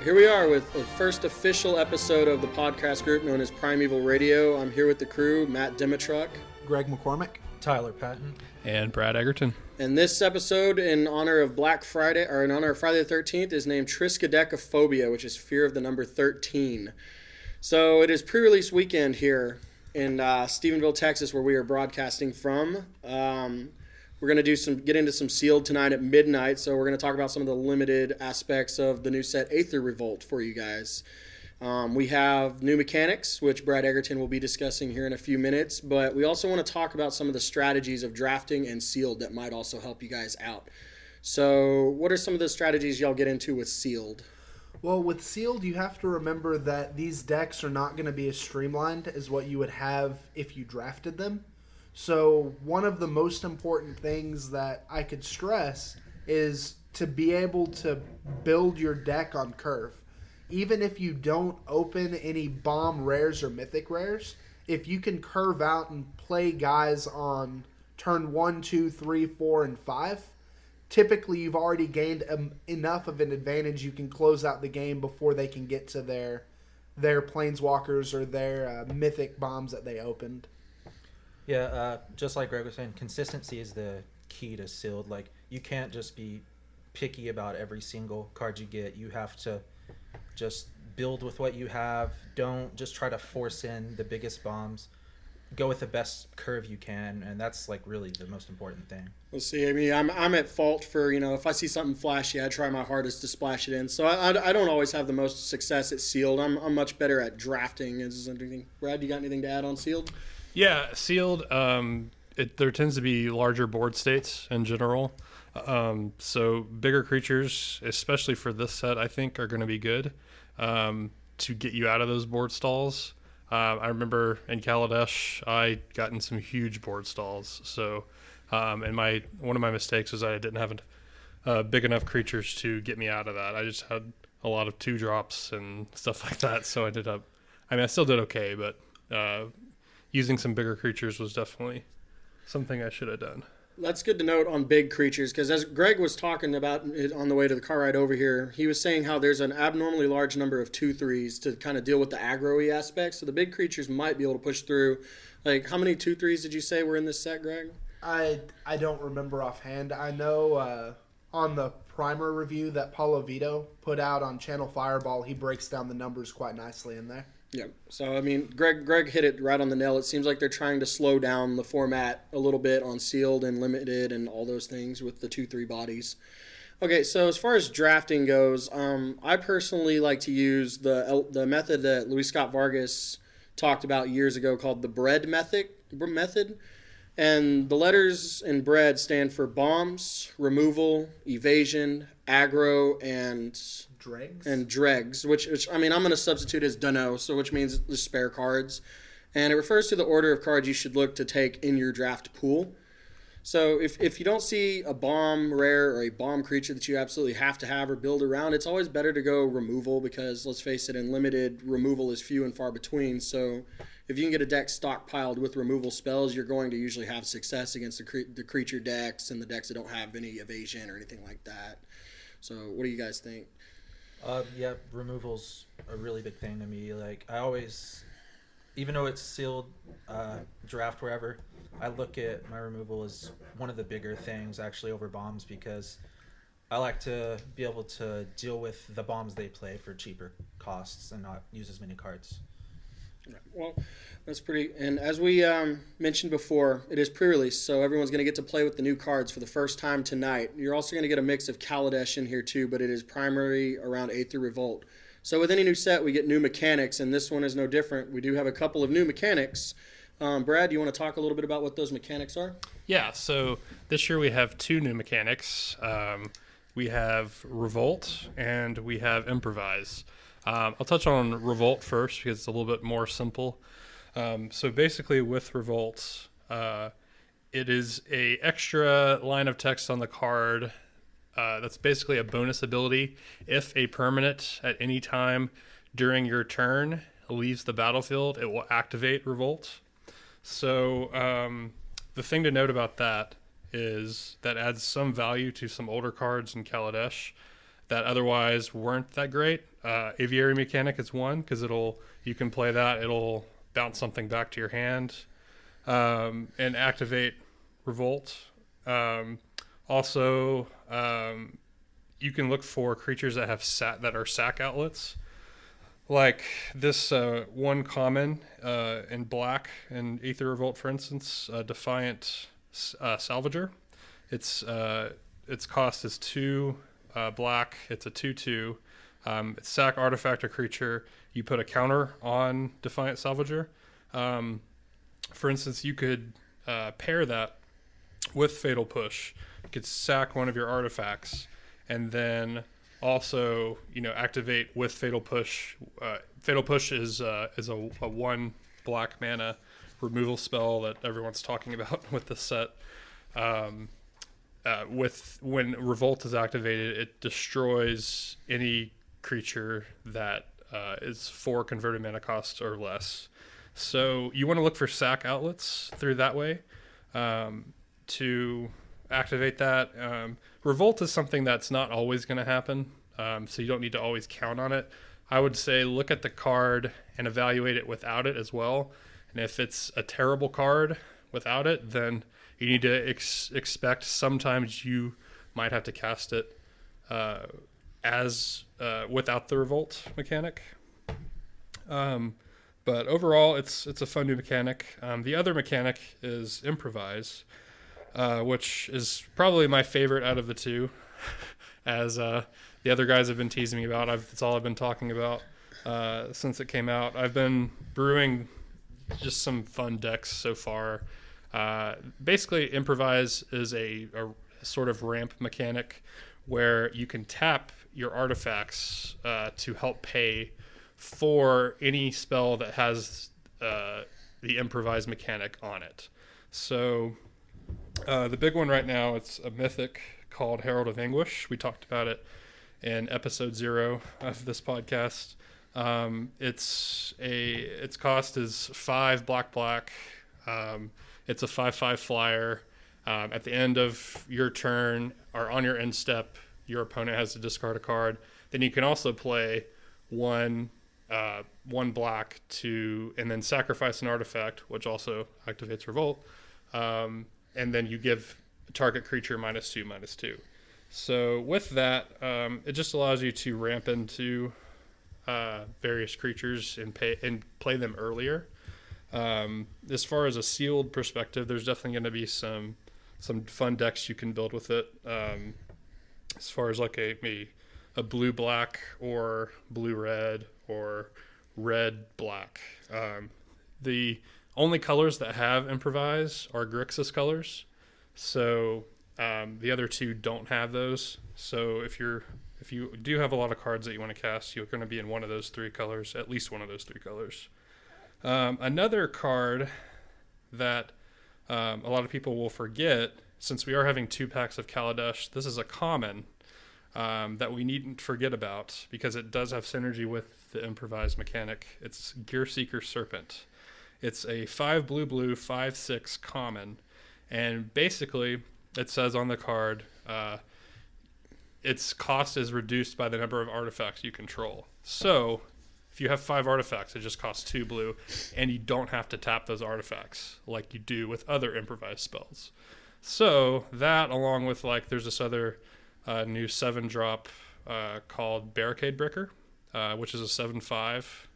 Here we are with the first official episode of the podcast group known as Primeval Radio. I'm here with the crew, Matt Dimitruk, Greg McCormick, Tyler Patton, and Brad Egerton. And this episode, in honor of Black Friday, or in honor of Friday the 13th, is named Triskaidekaphobia, which is fear of the number 13. So it is pre-release weekend here in Stephenville, Texas, where we are broadcasting from. We're going to get into some Sealed tonight at midnight, so we're going to talk about some of the limited aspects of the new set Aether Revolt for you guys. We have new mechanics, which Brad Egerton will be discussing here in a few minutes, but we also want to talk about some of the strategies of drafting and Sealed that might also help you guys out. So what are some of the strategies y'all get into with Sealed? Well, with Sealed, you have to remember that these decks are not going to be as streamlined as what you would have if you drafted them. So one of the most important things that I could stress is to be able to build your deck on curve. Even if you don't open any bomb rares or mythic rares, if you can curve out and play guys on turn 1, 2, 3, 4, and 5, typically you've already gained enough of an advantage you can close out the game before they can get to their planeswalkers or their mythic bombs that they opened. Yeah, just like Greg was saying, consistency is the key to Sealed. Like, you can't just be picky about every single card you get. You have to just build with what you have. Don't just try to force in the biggest bombs. Go with the best curve you can, and that's like really the most important thing. We'll see. I mean, I'm at fault for, if I see something flashy, I try my hardest to splash it in. So I don't always have the most success at Sealed. I'm much better at drafting. Brad, you got anything to add on Sealed? Yeah, Sealed, there tends to be larger board states in general. So bigger creatures, especially for this set, I think are going to be good to get you out of those board stalls. I remember in Kaladesh, I got in some huge board stalls. So, and one of my mistakes was I didn't have big enough creatures to get me out of that. I just had a lot of 2-drops and stuff like that. So I still did okay, but using some bigger creatures was definitely something I should have done. That's good to note on big creatures, because as Greg was talking about it on the way to the car ride over here, he was saying how there's an abnormally large number of 2/3s to kind of deal with the aggro-y aspects. So the big creatures might be able to push through. Like, how many 2/3s did you say were in this set, Greg? I don't remember offhand. I know on the primer review that Paulo Vito put out on Channel Fireball, he breaks down the numbers quite nicely in there. Yeah. So, I mean, Greg hit it right on the nail. It seems like they're trying to slow down the format a little bit on Sealed and Limited and all those things with the 2/3 bodies. Okay, so as far as drafting goes, I personally like to use the method that Luis Scott Vargas talked about years ago called the bread method. And the letters in bread stand for bombs, removal, evasion, aggro, and dregs, which I'm going to substitute as dunno, so which means the spare cards. And it refers to the order of cards you should look to take in your draft pool. So if you don't see a bomb rare or a bomb creature that you absolutely have to have or build around, it's always better to go removal, because let's face it, in Limited, removal is few and far between. So if you can get a deck stockpiled with removal spells, you're going to usually have success against the creature decks and the decks that don't have any evasion or anything like that. So what do you guys think? Yeah, removal's a really big thing to me. Like, I always, even though it's Sealed, draft wherever, I look at my removal as one of the bigger things actually over bombs, because I like to be able to deal with the bombs they play for cheaper costs and not use as many cards. Well, that's pretty. And as we mentioned before, it is pre-release, so everyone's going to get to play with the new cards for the first time tonight. You're also going to get a mix of Kaladesh in here too, but it is primarily around Aether Revolt. So with any new set, we get new mechanics, and this one is no different. We do have a couple of new mechanics. Brad, do you want to talk a little bit about what those mechanics are? Yeah, so this year we have 2 new mechanics. We have Revolt and we have Improvise. I'll touch on Revolt first because it's a little bit more simple. So basically with Revolt, it is a extra line of text on the card that's basically a bonus ability. If a permanent at any time during your turn leaves the battlefield, it will activate Revolt. So the thing to note about that is that adds some value to some older cards in Kaladesh that otherwise weren't that great. Aviary Mechanic is one because you can play that. It'll bounce something back to your hand and activate Revolt. Also, you can look for creatures that have that are sack outlets. Like this one common in black in Aether Revolt, for instance, Defiant Salvager. Its cost is 2 black. It's a 2/2. It's sack artifact or creature. You put a counter on Defiant Salvager. For instance, you could pair that with Fatal Push. You could sack one of your artifacts, and then also, activate with Fatal Push. Fatal Push is a 1 black mana removal spell that everyone's talking about with the set. When Revolt is activated, it destroys any creature that is 4 converted mana cost or less. So you want to look for sack outlets through that way to activate that. Revolt is something that's not always going to happen, so you don't need to always count on it. I would say look at the card and evaluate it without it as well. And if it's a terrible card without it, then you need to expect sometimes you might have to cast it as without the Revolt mechanic. But overall, it's a fun new mechanic. The other mechanic is Improvise, which is probably my favorite out of the two, as the other guys have been teasing me about. It's all I've been talking about since it came out. I've been brewing just some fun decks so far. Basically, Improvise is a sort of ramp mechanic where you can tap your artifacts to help pay for any spell that has the Improvise mechanic on it. So the big one right now, it's a mythic called Herald of Anguish. We talked about it in episode 0 of this podcast. Its cost is 5 black. It's a 5/5 flyer. At the end of your turn or on your end step, your opponent has to discard a card. Then you can also play one black and then sacrifice an artifact, which also activates Revolt. And then you give a target creature -2/-2. So with that, it just allows you to ramp into various creatures and play them earlier. As far as a sealed perspective, there's definitely going to be some fun decks you can build with it. As far as like a blue-black or blue-red or red-black. The only colors that have Improvise are Grixis colors. So the other two don't have those. So if you do have a lot of cards that you want to cast, you're going to be in one of those 3 colors, at least one of those 3 colors. Another card that a lot of people will forget, since we are having 2 packs of Kaladesh, this is a common that we needn't forget about because it does have synergy with the Improvise mechanic. It's Gearseeker Serpent. It's a 5 blue 5/6 common, and basically it says on the card its cost is reduced by the number of artifacts you control. So if you have 5 artifacts, it just costs 2 blue, and you don't have to tap those artifacts like you do with other Improvise spells. So that, along with there's this other new 7-drop called Barricade Breaker, which is a 7/5.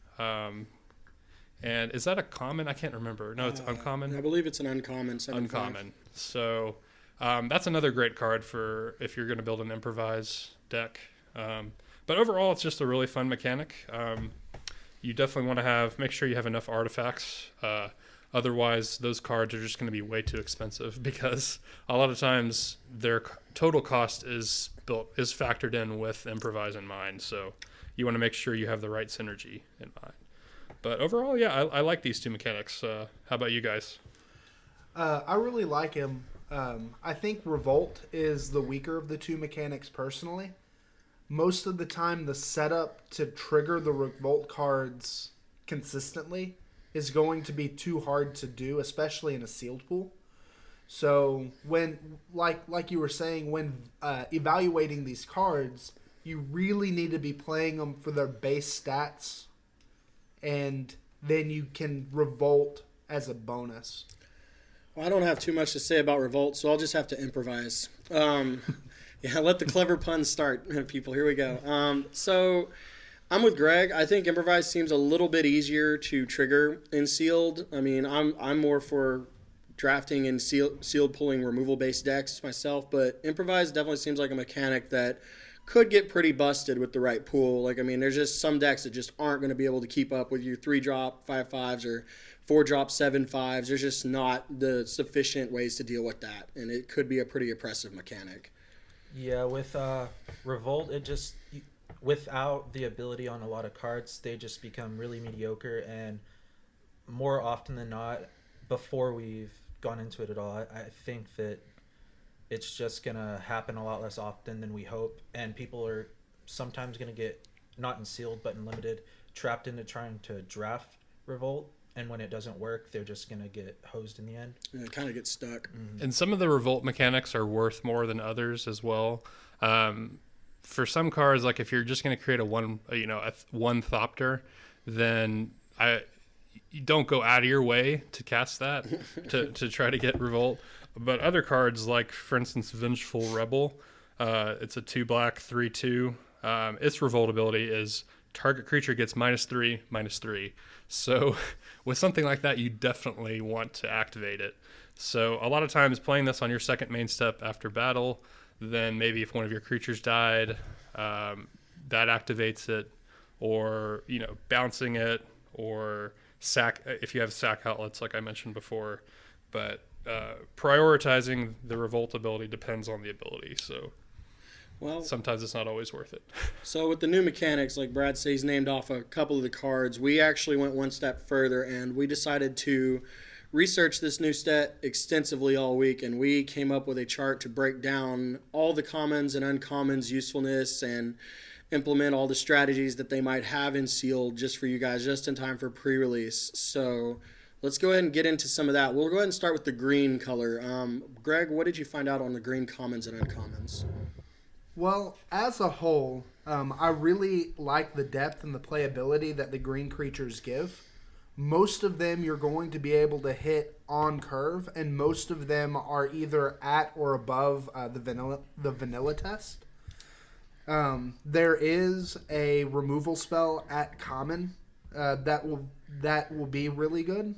And is that a common? I can't remember. No, it's uncommon. I believe it's an uncommon 7/5. Uncommon. So that's another great card for if you're going to build an Improvise deck. But overall, it's just a really fun mechanic. You definitely want to make sure you have enough artifacts. Otherwise, those cards are just going to be way too expensive because a lot of times their total cost is factored in with Improvise in mind. So you want to make sure you have the right synergy in mind. But overall, yeah, I like these 2 mechanics. How about you guys? I really like him. I think Revolt is the weaker of the 2 mechanics personally. Most of the time, the setup to trigger the Revolt cards consistently is going to be too hard to do, especially in a sealed pool. So when, like you were saying, when evaluating these cards, you really need to be playing them for their base stats, and then you can revolt as a bonus. Well, I don't have too much to say about revolt, so I'll just have to improvise. Yeah, let the clever puns start, people. Here we go. So I'm with Greg. I think improvise seems a little bit easier to trigger in sealed. I mean, I'm more for drafting and sealed pulling removal based decks myself, but improvise definitely seems like a mechanic that could get pretty busted with the right pool. Like, I mean, there's just some decks that just aren't going to be able to keep up with your 3-drop 5/5s or 4-drop 7/5s. There's just not the sufficient ways to deal with that, and it could be a pretty oppressive mechanic. Yeah, with Revolt, it just without the ability on a lot of cards, they just become really mediocre. And more often than not, before we've gone into it at all, I think that it's just gonna happen a lot less often than we hope, and people are sometimes gonna get, not in sealed but in limited, trapped into trying to draft Revolt, and when it doesn't work, they're just gonna get hosed in the end. And it kind of gets stuck. And some of the revolt mechanics are worth more than others as well. For some cards, like if you're just going to create a one Thopter, then you don't go out of your way to cast that to try to get revolt. But other cards, like for instance, Vengeful Rebel, it's a 2-black 3/2. Its revolt ability is target creature gets -3/-3. So with something like that, you definitely want to activate it. So a lot of times playing this on your second main step after battle, then maybe if one of your creatures died, that activates it, or bouncing it, or sack if you have sack outlets like I mentioned before. But prioritizing the revolt ability depends on the ability. So well, sometimes it's not always worth it. So with the new mechanics, like Brad says, he's named off a couple of the cards. We actually went one step further, and we decided to research this new set extensively all week, and we came up with a chart to break down all the commons and uncommons usefulness and implement all the strategies that they might have in sealed just for you guys, just in time for pre-release. So let's go ahead and get into some of that. We'll go ahead and start with the green color. Greg, what did you find out on the green commons and uncommons? Well, as a whole, I really like the depth and the playability that the green creatures give. Most of them you're going to be able to hit on curve, and most of them are either at or above the vanilla test. There is a removal spell at common that will be really good.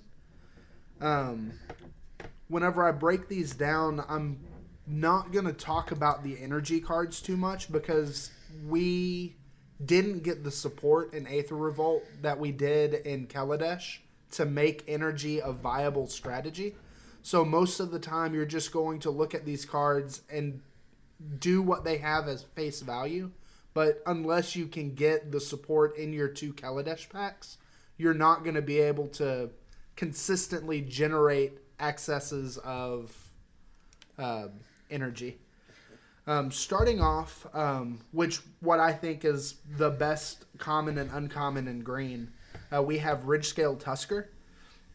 Whenever I break these down, I'm not going to talk about the energy cards too much because we didn't get the support in Aether Revolt that we did in Kaladesh to make energy a viable strategy. So most of the time you're just going to look at these cards and do what they have as face value. But unless you can get the support in your 2 Kaladesh packs, you're not going to be able to consistently generate excesses of energy. Starting off, what I think is the best common and uncommon in green, we have Ridgescale Tusker.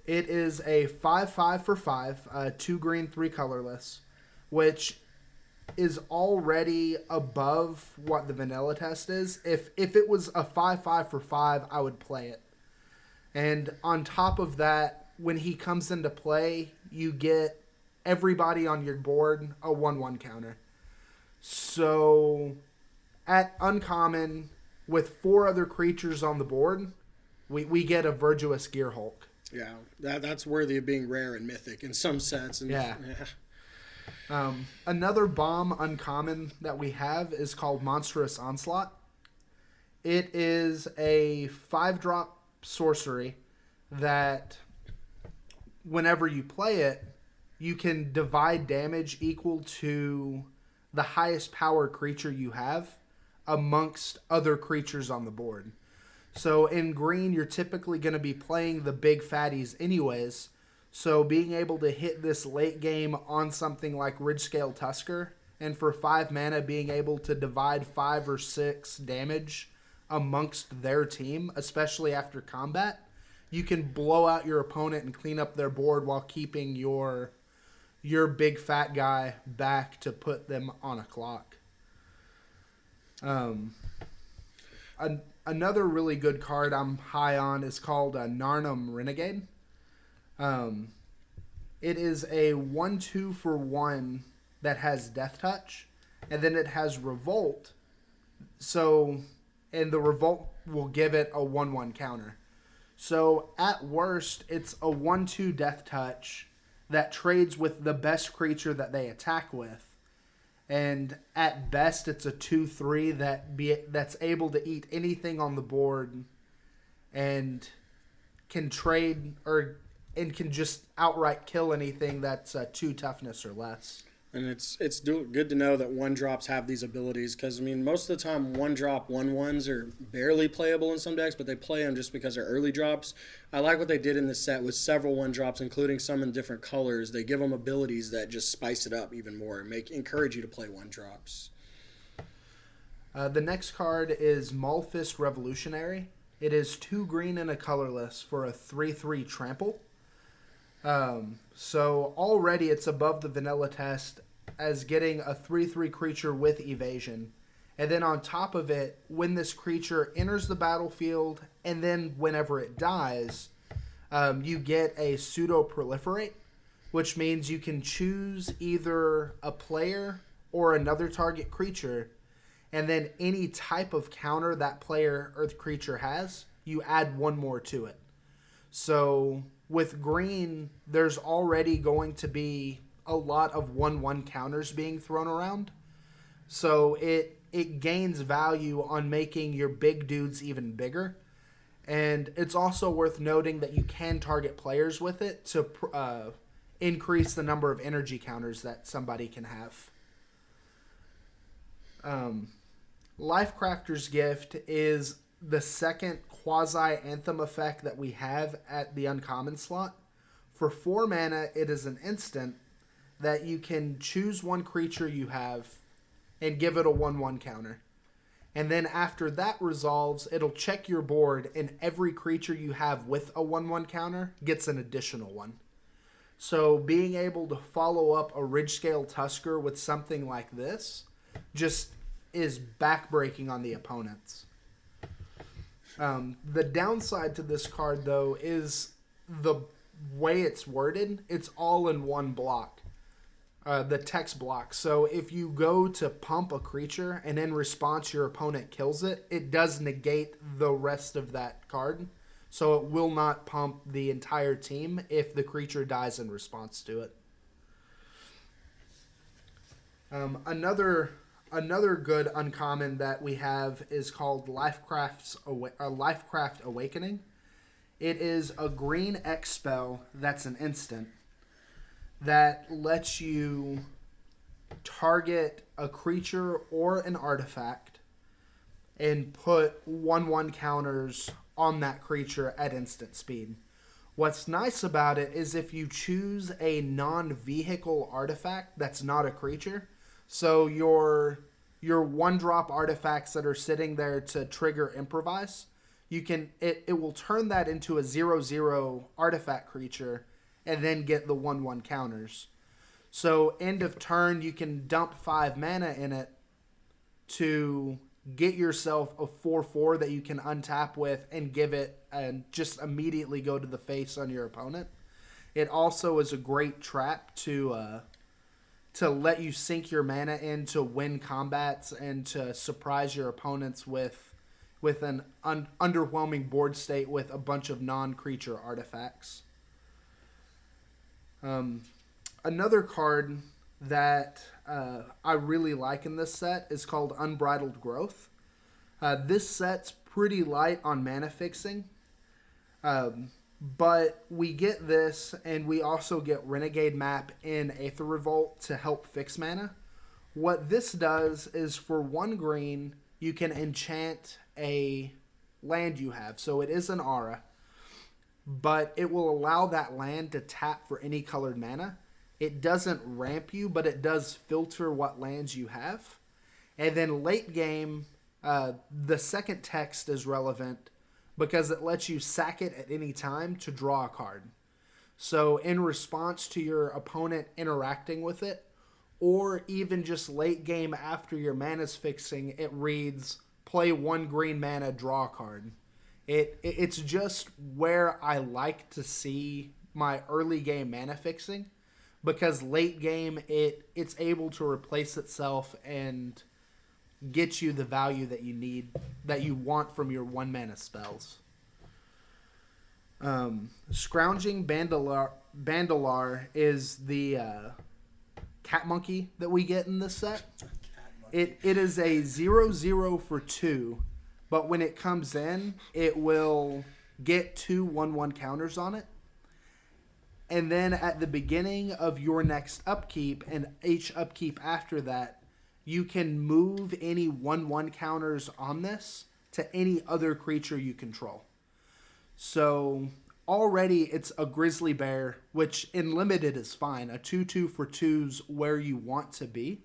It is a 5/5 for 5, 2 green, 3 colorless, which is already above what the vanilla test is. If it was a 5/5 for 5, I would play it. And on top of that, when he comes into play, you get everybody on your board a 1/1 counter. So at uncommon, with 4 other creatures on the board, we get a Virtuous Gear Hulk. Yeah, that's worthy of being rare and mythic in some sense. And, yeah. Another bomb uncommon that we have is called Monstrous Onslaught. It is a 5-drop sorcery that whenever you play it, you can divide damage equal to the highest power creature you have amongst other creatures on the board. So in green, you're typically going to be playing the big fatties anyways. So being able to hit this late game on something like Ridgescale Tusker, and for 5 mana being able to divide 5 or 6 damage amongst their team, especially after combat, you can blow out your opponent and clean up their board while keeping your big fat guy back to put them on a clock. Um, Another really good card I'm high on is called Narnum Renegade. Um, it is a 1/2 for 1 that has Death Touch, and then it has Revolt. So, and the Revolt will give it a 1/1 counter. So, at worst, it's a 1/2 Death Touch that trades with the best creature that they attack with. And at best, it's a 2/3 that's able to eat anything on the board and can trade and can just outright kill anything that's 2 toughness or less. And it's good to know that 1-drops have these abilities, because, I mean, most of the time 1-drop 1/1s are barely playable in some decks, but they play them just because they're early drops. I like what they did in this set with several 1-drops, including some in different colors. They give them abilities that just spice it up even more and encourage you to play 1-drops. The next card is Maulfist Revolutionary. It is 2 green and a colorless for a 3/3 trample. So already it's above the vanilla test as getting a 3/3 creature with evasion. And then on top of it, when this creature enters the battlefield and then whenever it dies, you get a pseudo proliferate, which means you can choose either a player or another target creature, and then any type of counter that player or the creature has, you add 1 more to it. So with green, there's already going to be a lot of 1/1 counters being thrown around. So it gains value on making your big dudes even bigger. And it's also worth noting that you can target players with it to increase the number of energy counters that somebody can have. Lifecrafter's Gift is the second quasi-anthem effect that we have at the uncommon slot. For 4 mana, it is an instant that you can choose one creature you have and give it a 1/1 counter. And then after that resolves, it'll check your board, and every creature you have with a 1/1 counter gets an additional one. So being able to follow up a Ridgescale Tusker with something like this just is backbreaking on the opponents. The downside to this card, though, is the way it's worded. It's all in one block, the text block. So if you go to pump a creature and in response your opponent kills it, it does negate the rest of that card. So it will not pump the entire team if the creature dies in response to it. Another good uncommon that we have is called Lifecraft Awakening. It is a green X spell that's an instant that lets you target a creature or an artifact and put 1/1 counters on that creature at instant speed. What's nice about it is if you choose a non-vehicle artifact that's not a creature, so your 1-drop artifacts that are sitting there to trigger improvise, it will turn that into a 0/0 artifact creature and then get the 1/1 counters. So end of turn, you can dump 5 mana in it to get yourself a 4/4 that you can untap with and give it and just immediately go to the face on your opponent. It also is a great trap to let you sink your mana in to win combats and to surprise your opponents with an underwhelming board state with a bunch of non-creature artifacts. Another card that I really like in this set is called Unbridled Growth. This set's pretty light on mana fixing, but we get this, and we also get Renegade Map in Aether Revolt to help fix mana. What this does is for 1 green, you can enchant a land you have. So it is an aura, but it will allow that land to tap for any colored mana. It doesn't ramp you, but it does filter what lands you have. And then late game, the second text is relevant because it lets you sack it at any time to draw a card. So in response to your opponent interacting with it, or even just late game after your mana's fixing, it reads play 1 green mana, draw a card. It's just where I like to see my early game mana fixing, because late game it's able to replace itself and get you the value that you need, that you want from your 1 mana spells. Scrounging Bandalar is the cat monkey that we get in this set. It is a 0/0 for 2, but when it comes in, it will get 2 1/1 counters on it. And then at the beginning of your next upkeep and each upkeep after that, you can move any 1/1 counters on this to any other creature you control. So already it's a grizzly bear, which in limited is fine. A 2/2 for 2's where you want to be.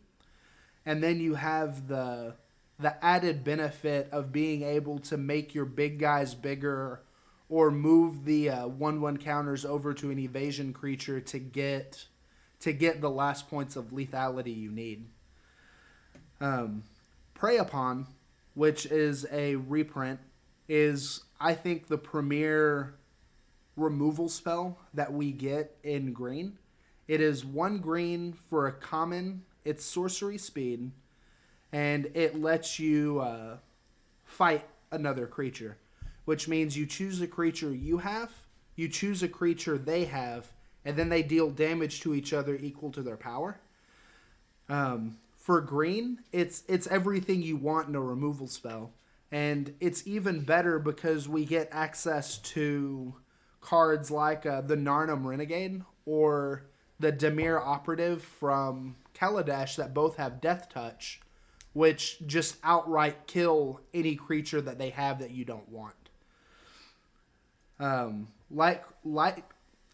And then you have the added benefit of being able to make your big guys bigger, or move the 1/1 counters over to an evasion creature to get the last points of lethality you need. Prey Upon, which is a reprint, is, I think, the premier removal spell that we get in green. It is 1 green for a common. It's sorcery speed, and it lets you fight another creature, which means you choose a creature you have, you choose a creature they have, and then they deal damage to each other equal to their power. For green, it's everything you want in a removal spell, and it's even better because we get access to cards like the Narnam Renegade or the Dimir Operative from Kaladesh that both have Death Touch, which just outright kill any creature that they have that you don't want.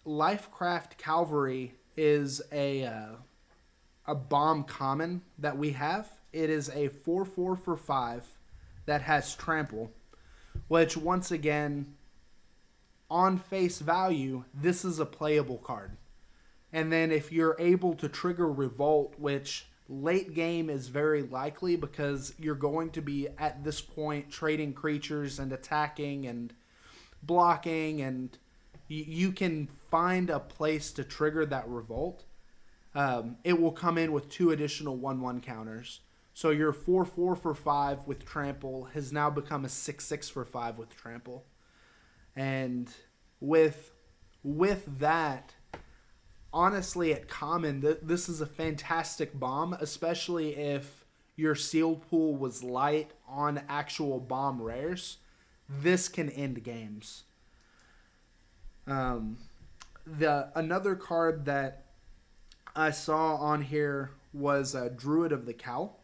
Lifecraft Cavalry is a bomb common that we have. It is a 4/4 for 5 that has trample, which once again, on face value, this is a playable card. And then if you're able to trigger Revolt, which late game is very likely because you're going to be at this point trading creatures and attacking and blocking, and you can find a place to trigger that Revolt. It will come in with 2 additional 1/1 counters. So your 4/4 for 5 with trample has now become a 6/6 for 5 with trample. And with that, honestly, at common, this is a fantastic bomb, especially if your sealed pool was light on actual bomb rares. This can end games. Another card that I saw on here was Druid of the Cowl.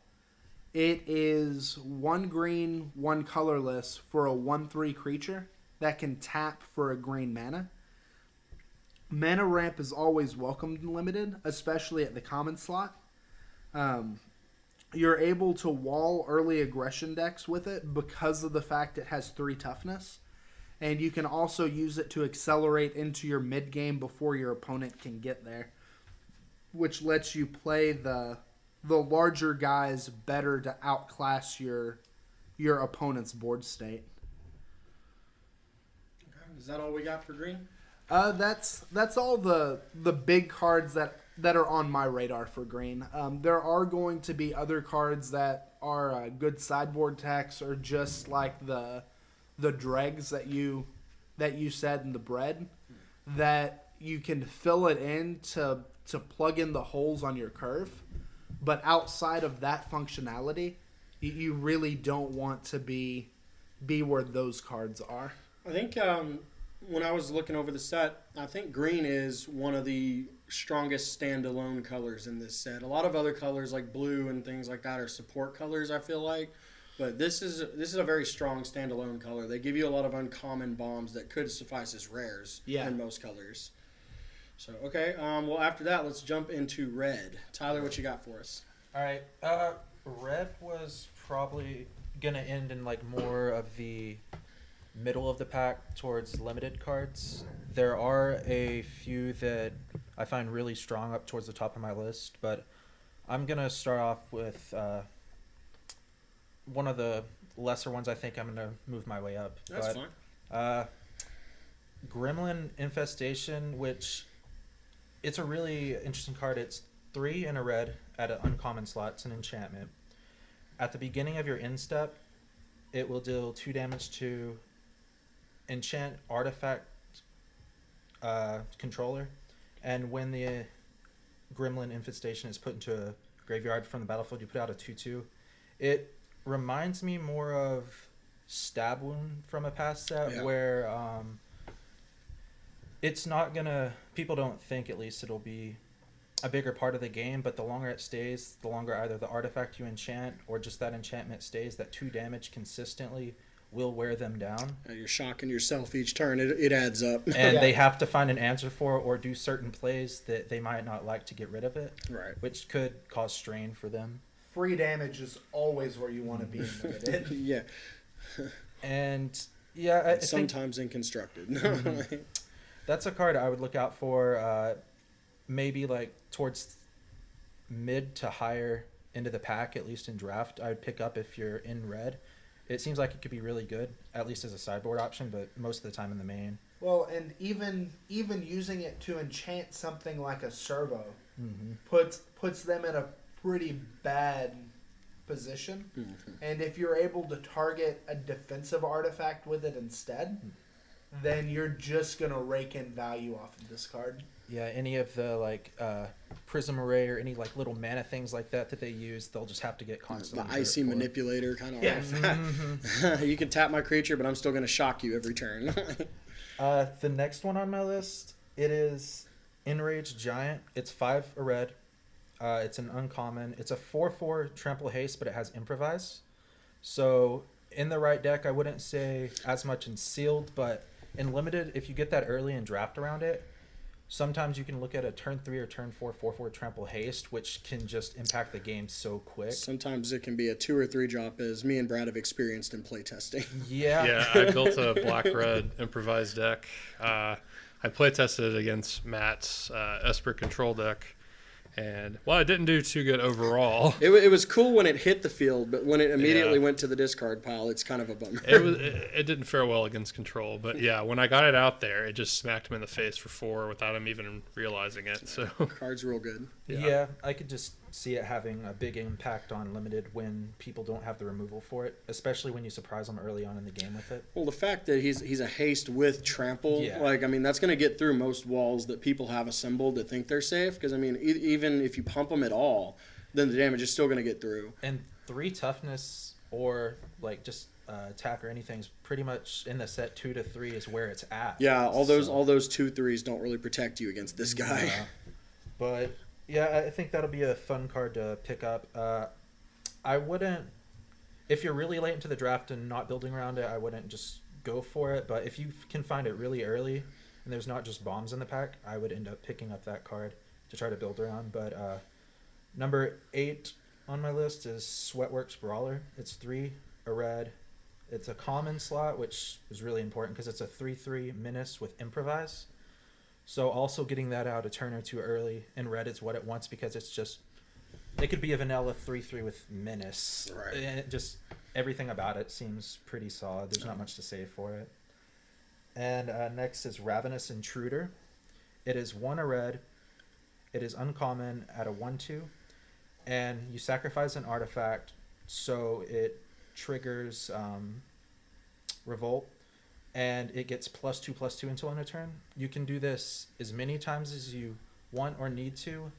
It is 1 green, 1 colorless for a 1/3 creature that can tap for a green mana. Mana ramp is always welcomed and limited, especially at the common slot. You're able to wall early aggression decks with it because of the fact it has 3 toughness. And you can also use it to accelerate into your mid game before your opponent can get there, which lets you play the larger guys better to outclass your opponent's board state. Okay. Is that all we got for green? That's all the big cards that are on my radar for green. There are going to be other cards that are good sideboard tax, or just like the dregs that you said in the bread, that you can fill it in to plug in the holes on your curve. But outside of that functionality, you really don't want to be where those cards are. I think when I was looking over the set, I think green is one of the strongest standalone colors in this set. A lot of other colors like blue and things like that are support colors, I feel like. But this is a very strong standalone color. They give you a lot of uncommon bombs that could suffice as rares in most colors. So, okay. Well, after that, let's jump into red. Tyler, what you got for us? All right. Red was probably going to end in like more of the middle of the pack towards limited cards. There are a few that I find really strong up towards the top of my list, but I'm gonna start off with one of the lesser ones. I think I'm gonna move my way up. That's But, fine. Gremlin Infestation, which it's a really interesting card. It's 3 in a red at an uncommon slot. It's an enchantment. At the beginning of your end step, it will deal 2 damage to enchant artifact controller, and when the Gremlin Infestation is put into a graveyard from the battlefield, you put out a 2/2. It reminds me more of Stab Wound from a past set, where it's not gonna. People don't think, at least, it'll be a bigger part of the game, but the longer it stays, the longer either the artifact you enchant or just that enchantment stays, that 2 damage consistently will wear them down. You're shocking yourself each turn. It adds up. And they have to find an answer for it or do certain plays that they might not like to get rid of it, Right. which could cause strain for them. Free damage is always where you want to be in limited. Yeah. And yeah, I think Sometimes inconstructed. that's a card I would look out for. Maybe like towards mid to higher into the pack, at least in draft, I would pick up if you're in red. It seems like it could be really good, at least as a sideboard option, but most of the time in the main. Well, and even using it to enchant something like a servo Mm-hmm. puts them in a pretty bad position. Mm-hmm. And if you're able to target a defensive artifact with it instead, then you're just gonna rake in value off of this card. Yeah, any of the like Prism Array or any like little mana things like that they use, they'll just have to get constantly. The Icy Manipulator kind of Yeah. off. You can tap my creature, but I'm still going to shock you every turn. The next one on my list, it is Enraged Giant. It's 5 a red. It's an uncommon. It's a 4/4 trample haste, but it has improvise. So in the right deck, I wouldn't say as much in sealed, but in limited, if you get that early and draft around it, sometimes you can look at a turn 3 or turn 4 4/4 trample haste, which can just impact the game so quick. Sometimes it can be a 2 or 3 drop, as me and Brad have experienced in playtesting. Yeah. I built a black-red improvised deck. I playtested it against Matt's Esper control deck, and well, it didn't do too good overall. It was cool when it hit the field, but when it immediately Yeah. went to the discard pile, it's kind of a bummer. It didn't fare well against control, but yeah, when I got it out there, it just smacked him in the face for 4 without him even realizing it. So Card's real good. Yeah, I could just see it having a big impact on limited when people don't have the removal for it, especially when you surprise them early on in the game with it. Well, the fact that he's a haste with trample, Yeah. that's going to get through most walls that people have assembled that think they're safe. Because even if you pump them at all, then the damage is still going to get through. And 3 toughness or like just attack or anything is pretty much in the set 2 to 3 is where it's at. Yeah, all those So- 2/3s don't really protect you against this guy. Yeah. But yeah, I think that'll be a fun card to pick up. I wouldn't, if you're really late into the draft and not building around it, I wouldn't just go for it. But if you can find it really early and there's not just bombs in the pack, I would end up picking up that card to try to build around. But number 8 on my list is Sweatworks Brawler. It's 3 a red. It's a common slot, which is really important because it's a 3/3 menace with improvise. So also getting that out a turn or 2 early in red is what it wants, because it's just, it could be a vanilla 3/3 with menace. Right. And it just, everything about it seems pretty solid. There's not much to say for it. And next is Ravenous Intruder. It is 1 a red. It is uncommon at a 1/2. And you sacrifice an artifact, so it triggers Revolt, and it gets +2/+2 until end of turn. You can do this as many times as you want or need to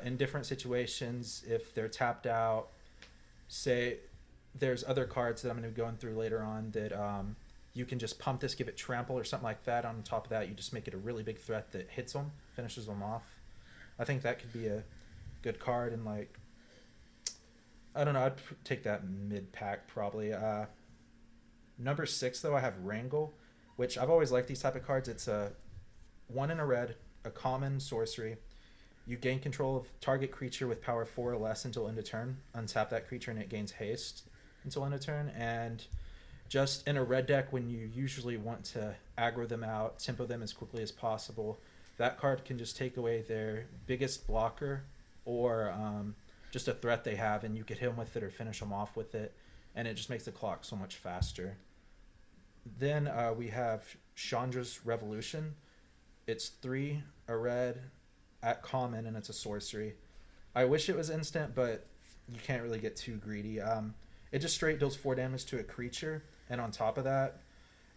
in different situations. If they're tapped out, say there's other cards that I'm going to be going through later on that you can just pump this, give it trample or something like that. On top of that, you just make it a really big threat that hits them, finishes them off. I think that could be a good card, and like, I don't know, I'd take that mid-pack probably. Number 6, though, I have Wrangle, which I've always liked these type of cards. It's a 1 in a red, a common sorcery. You gain control of target creature with power 4 or less until end of turn. Untap that creature and it gains haste until end of turn. And just in a red deck, when you usually want to aggro them out, tempo them as quickly as possible, that card can just take away their biggest blocker or just a threat they have, and you could hit them with it or finish them off with it, and it just makes the clock so much faster. Then we have Chandra's Revolution. It's 3, a red, at common, and it's a sorcery. I wish it was instant, but you can't really get too greedy. It just straight deals 4 damage to a creature, and on top of that,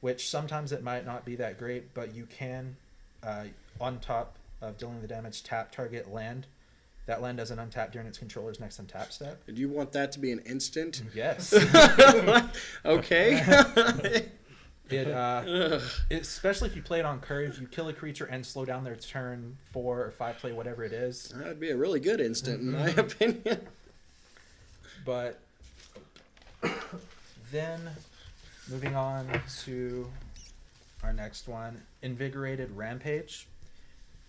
which sometimes it might not be that great, but you can, on top of dealing the damage, tap target land. That land doesn't untap during its controller's next untap step. Do you want that to be an instant? Yes. Okay. Especially if you play it on curve, you kill a creature and slow down their turn 4 or 5 play, whatever it is. That'd be a really good instant, in my opinion. But then, moving on to our next one, Invigorated Rampage.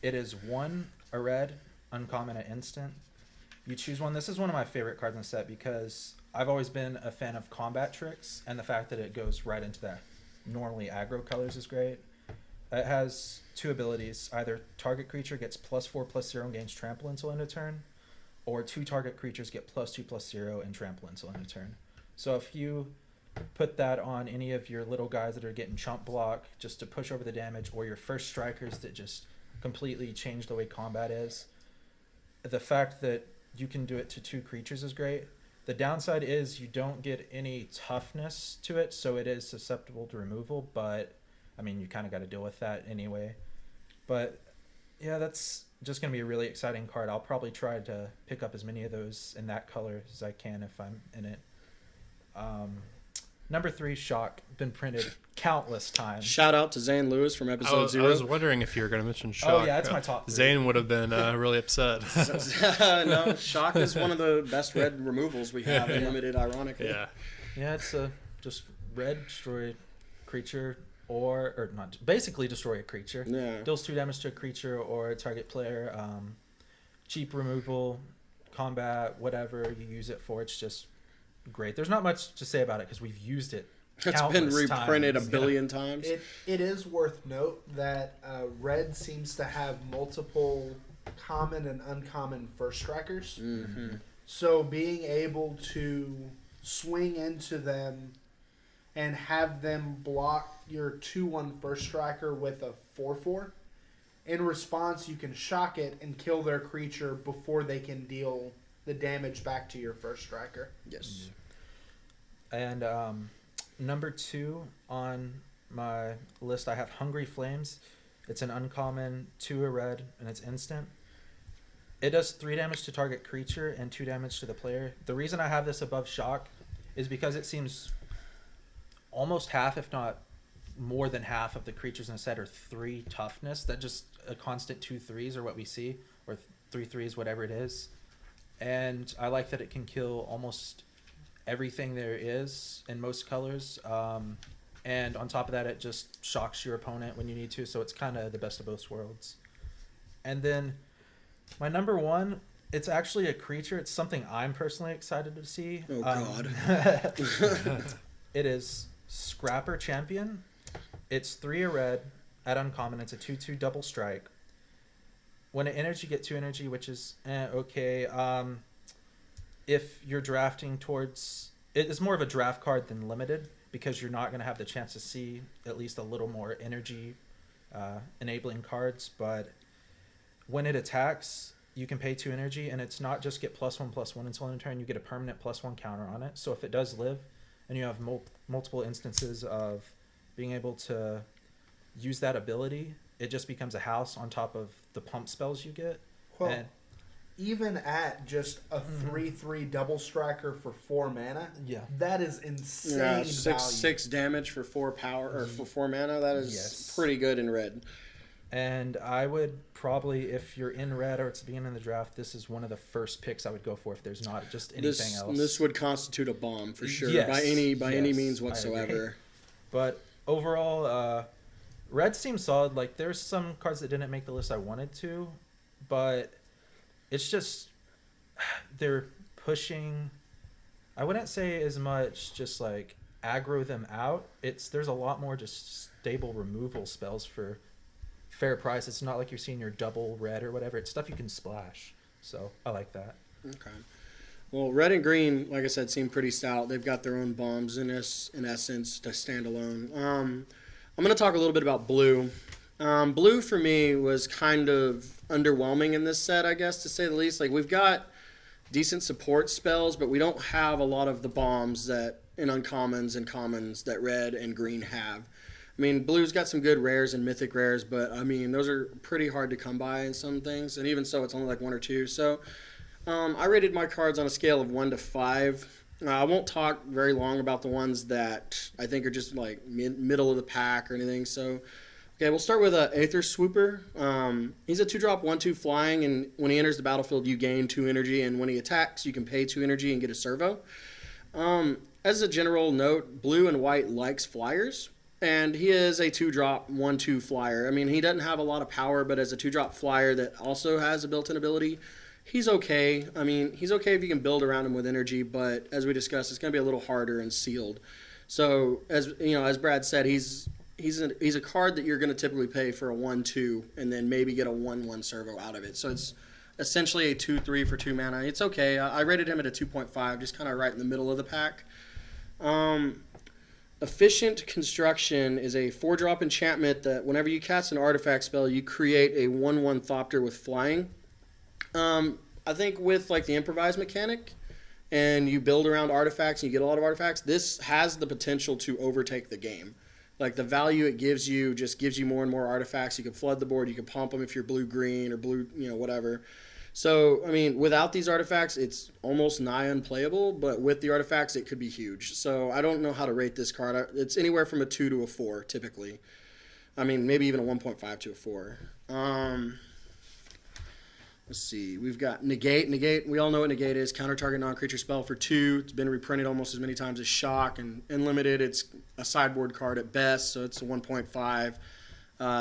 It is 1, a red, uncommon at instant. You choose one. This is one of my favorite cards in the set because I've always been a fan of combat tricks, and the fact that it goes right into that normally aggro colors is great. It has 2 abilities. Either target creature gets +4/+0 and gains trample until end of turn, or 2 target creatures get +2/+0 and trample until end of turn. So if you put that on any of your little guys that are getting chump block just to push over the damage, or your first strikers that just completely change the way combat is, the fact that you can do it to 2 creatures is great. The downside is you don't get any toughness to it, so it is susceptible to removal, but I mean, you kind of got to deal with that anyway. But yeah, that's just going to be a really exciting card. I'll probably try to pick up as many of those in that color as I can if I'm in it. Number 3, Shock. Been printed countless times. Shout out to Zane Lewis from episode 0. I was wondering if you were going to mention Shock. Oh, yeah, it's my top 3. Zane would have been really upset. No, Shock is one of the best red removals we have in limited, ironically. Yeah. Yeah, it's just red, destroy creature, or not, basically destroy a creature. Yeah. Deals 2 damage to a creature or a target player. Cheap removal, combat, whatever you use it for. It's just great. There's not much to say about it because we've used it. It's been reprinted times. a billion times. It is worth note that red seems to have multiple common and uncommon first strikers. Mm-hmm. So being able to swing into them and have them block your 2/1 first striker with a 4/4. In response, you can shock it and kill their creature before they can deal the damage back to your first striker. Yes. And number 2 on my list, I have Hungry Flames. It's an uncommon, 2 a red, and it's instant. It does 3 damage to target creature and 2 damage to the player. The reason I have this above Shock is because it seems almost half, if not more than half, of the creatures in the set are 3 toughness. That just a constant 2 3s are what we see, or 3 3s, whatever it is. And I like that it can kill almost everything there is in most colors. And on top of that, it just shocks your opponent when you need to, so it's kind of the best of both worlds. And then my number 1, it's actually a creature. It's something I'm personally excited to see. Oh, God. It is Scrapper Champion. It's 3 a red at uncommon. It's a 2/2 double strike. When it enters, you get 2 energy, which is okay. If you're drafting towards... It is more of a draft card than limited, because you're not going to have the chance to see at least a little more energy enabling cards. But when it attacks, you can pay 2 energy, and it's not just get +1/+1 until end of turn. You get a permanent +1 counter on it. So if it does live, and you have multiple instances of being able to use that ability, it just becomes a house on top of the pump spells you get. Well, and even at just a 3/3 double striker for 4 mana, yeah, that is insane. Yeah, value. 6 damage for 4 power, or for 4 mana. That is Yes. pretty good in red. And I would probably, if you're in red or it's the beginning of the draft, this is one of the first picks I would go for if there's not just anything else. This would constitute a bomb for sure, Yes, by any yes, means I agree. whatsoever. But overall, red seems solid. Like, there's some cards that didn't make the list I wanted to, but it's just they're pushing. I wouldn't say as much just like aggro them out. There's a lot more just stable removal spells for fair price. It's not like you're seeing your double red or whatever. It's stuff you can splash. So I like that. Okay. Well, red and green, like I said, seem pretty stout. They've got their own bombs in essence to stand alone. I'm going to talk a little bit about blue. Blue for me was kind of underwhelming in this set, I guess, to say the least. Like, we've got decent support spells, but we don't have a lot of the bombs that in uncommons and commons that red and green have. I mean, blue's got some good rares and mythic rares, but I mean, those are pretty hard to come by in some things, and even so, it's only like 1 or 2. So I rated my cards on a scale of 1 to 5. I won't talk very long about the ones that I think are just like middle of the pack or anything. So, okay, we'll start with Aether Swooper. He's a 2-drop 1/2 flying, and when he enters the battlefield, you gain 2 energy, and when he attacks, you can pay 2 energy and get a servo. As a general note, blue and white likes flyers, and he is a 2-drop 1/2 flyer. I mean, he doesn't have a lot of power, but as a 2-drop flyer that also has a built-in ability, he's okay. I mean, he's okay if you can build around him with energy, but as we discussed, it's going to be a little harder and sealed. So, as you know, as Brad said, he's a card that you're going to typically pay for a 1/2 and then maybe get a 1/1 servo out of it. So it's essentially a 2/3 for 2 mana. It's okay. I rated him at a 2.5, just kind of right in the middle of the pack. Efficient Construction is a 4-drop enchantment that whenever you cast an artifact spell, you create a 1/1 Thopter with flying. I think with like the improvise mechanic and you build around artifacts and you get a lot of artifacts, this has the potential to overtake the game. Like, the value it gives you just gives you more and more artifacts. You can flood the board. You can pump them if you're blue-green or blue, whatever. So, I mean, without these artifacts, it's almost nigh unplayable. But with the artifacts, it could be huge. So I don't know how to rate this card. It's anywhere from a 2 to a 4, typically. I mean, maybe even a 1.5 to a 4. Let's see. We've got Negate. Negate, we all know what Negate is. Counter target non-creature spell for 2. It's been reprinted almost as many times as Shock. And Limited, it's a sideboard card at best, so it's a 1.5.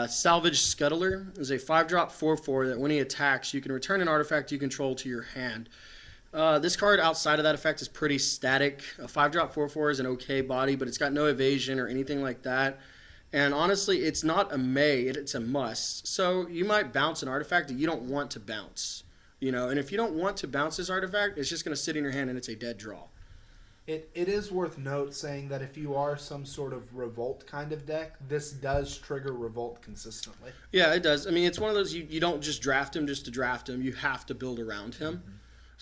Salvage Scuttler is a 5-drop 4/4 that when he attacks, you can return an artifact you control to your hand. This card, outside of that effect, is pretty static. A 5-drop 4/4 is an okay body, but it's got no evasion or anything like that. And honestly, it's not a may, it's a must. So you might bounce an artifact that you don't want to bounce. And if you don't want to bounce this artifact, it's just going to sit in your hand and it's a dead draw. It is worth note saying that if you are some sort of revolt kind of deck, this does trigger revolt consistently. Yeah, it does. I mean, it's one of those, you don't just draft him just to draft him. You have to build around him.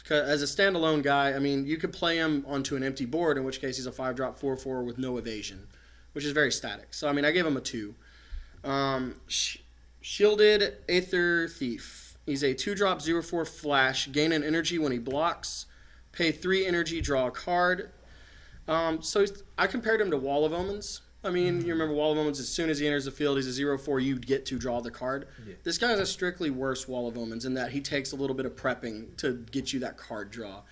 Mm-hmm. As a standalone guy, I mean, you could play him onto an empty board, in which case he's a 5-drop 4/4 with no evasion, which is very static. So, I mean, I gave him a 2. Shielded Aether Thief. He's a 2-drop 0/4 flash. Gain an energy when he blocks. Pay 3 energy, draw a card. So I compared him to Wall of Omens. I mean, you remember Wall of Omens, as soon as he enters the field, he's a 0/4, you get to draw the card. Yeah. This guy has a strictly worse Wall of Omens in that he takes a little bit of prepping to get you that card draw.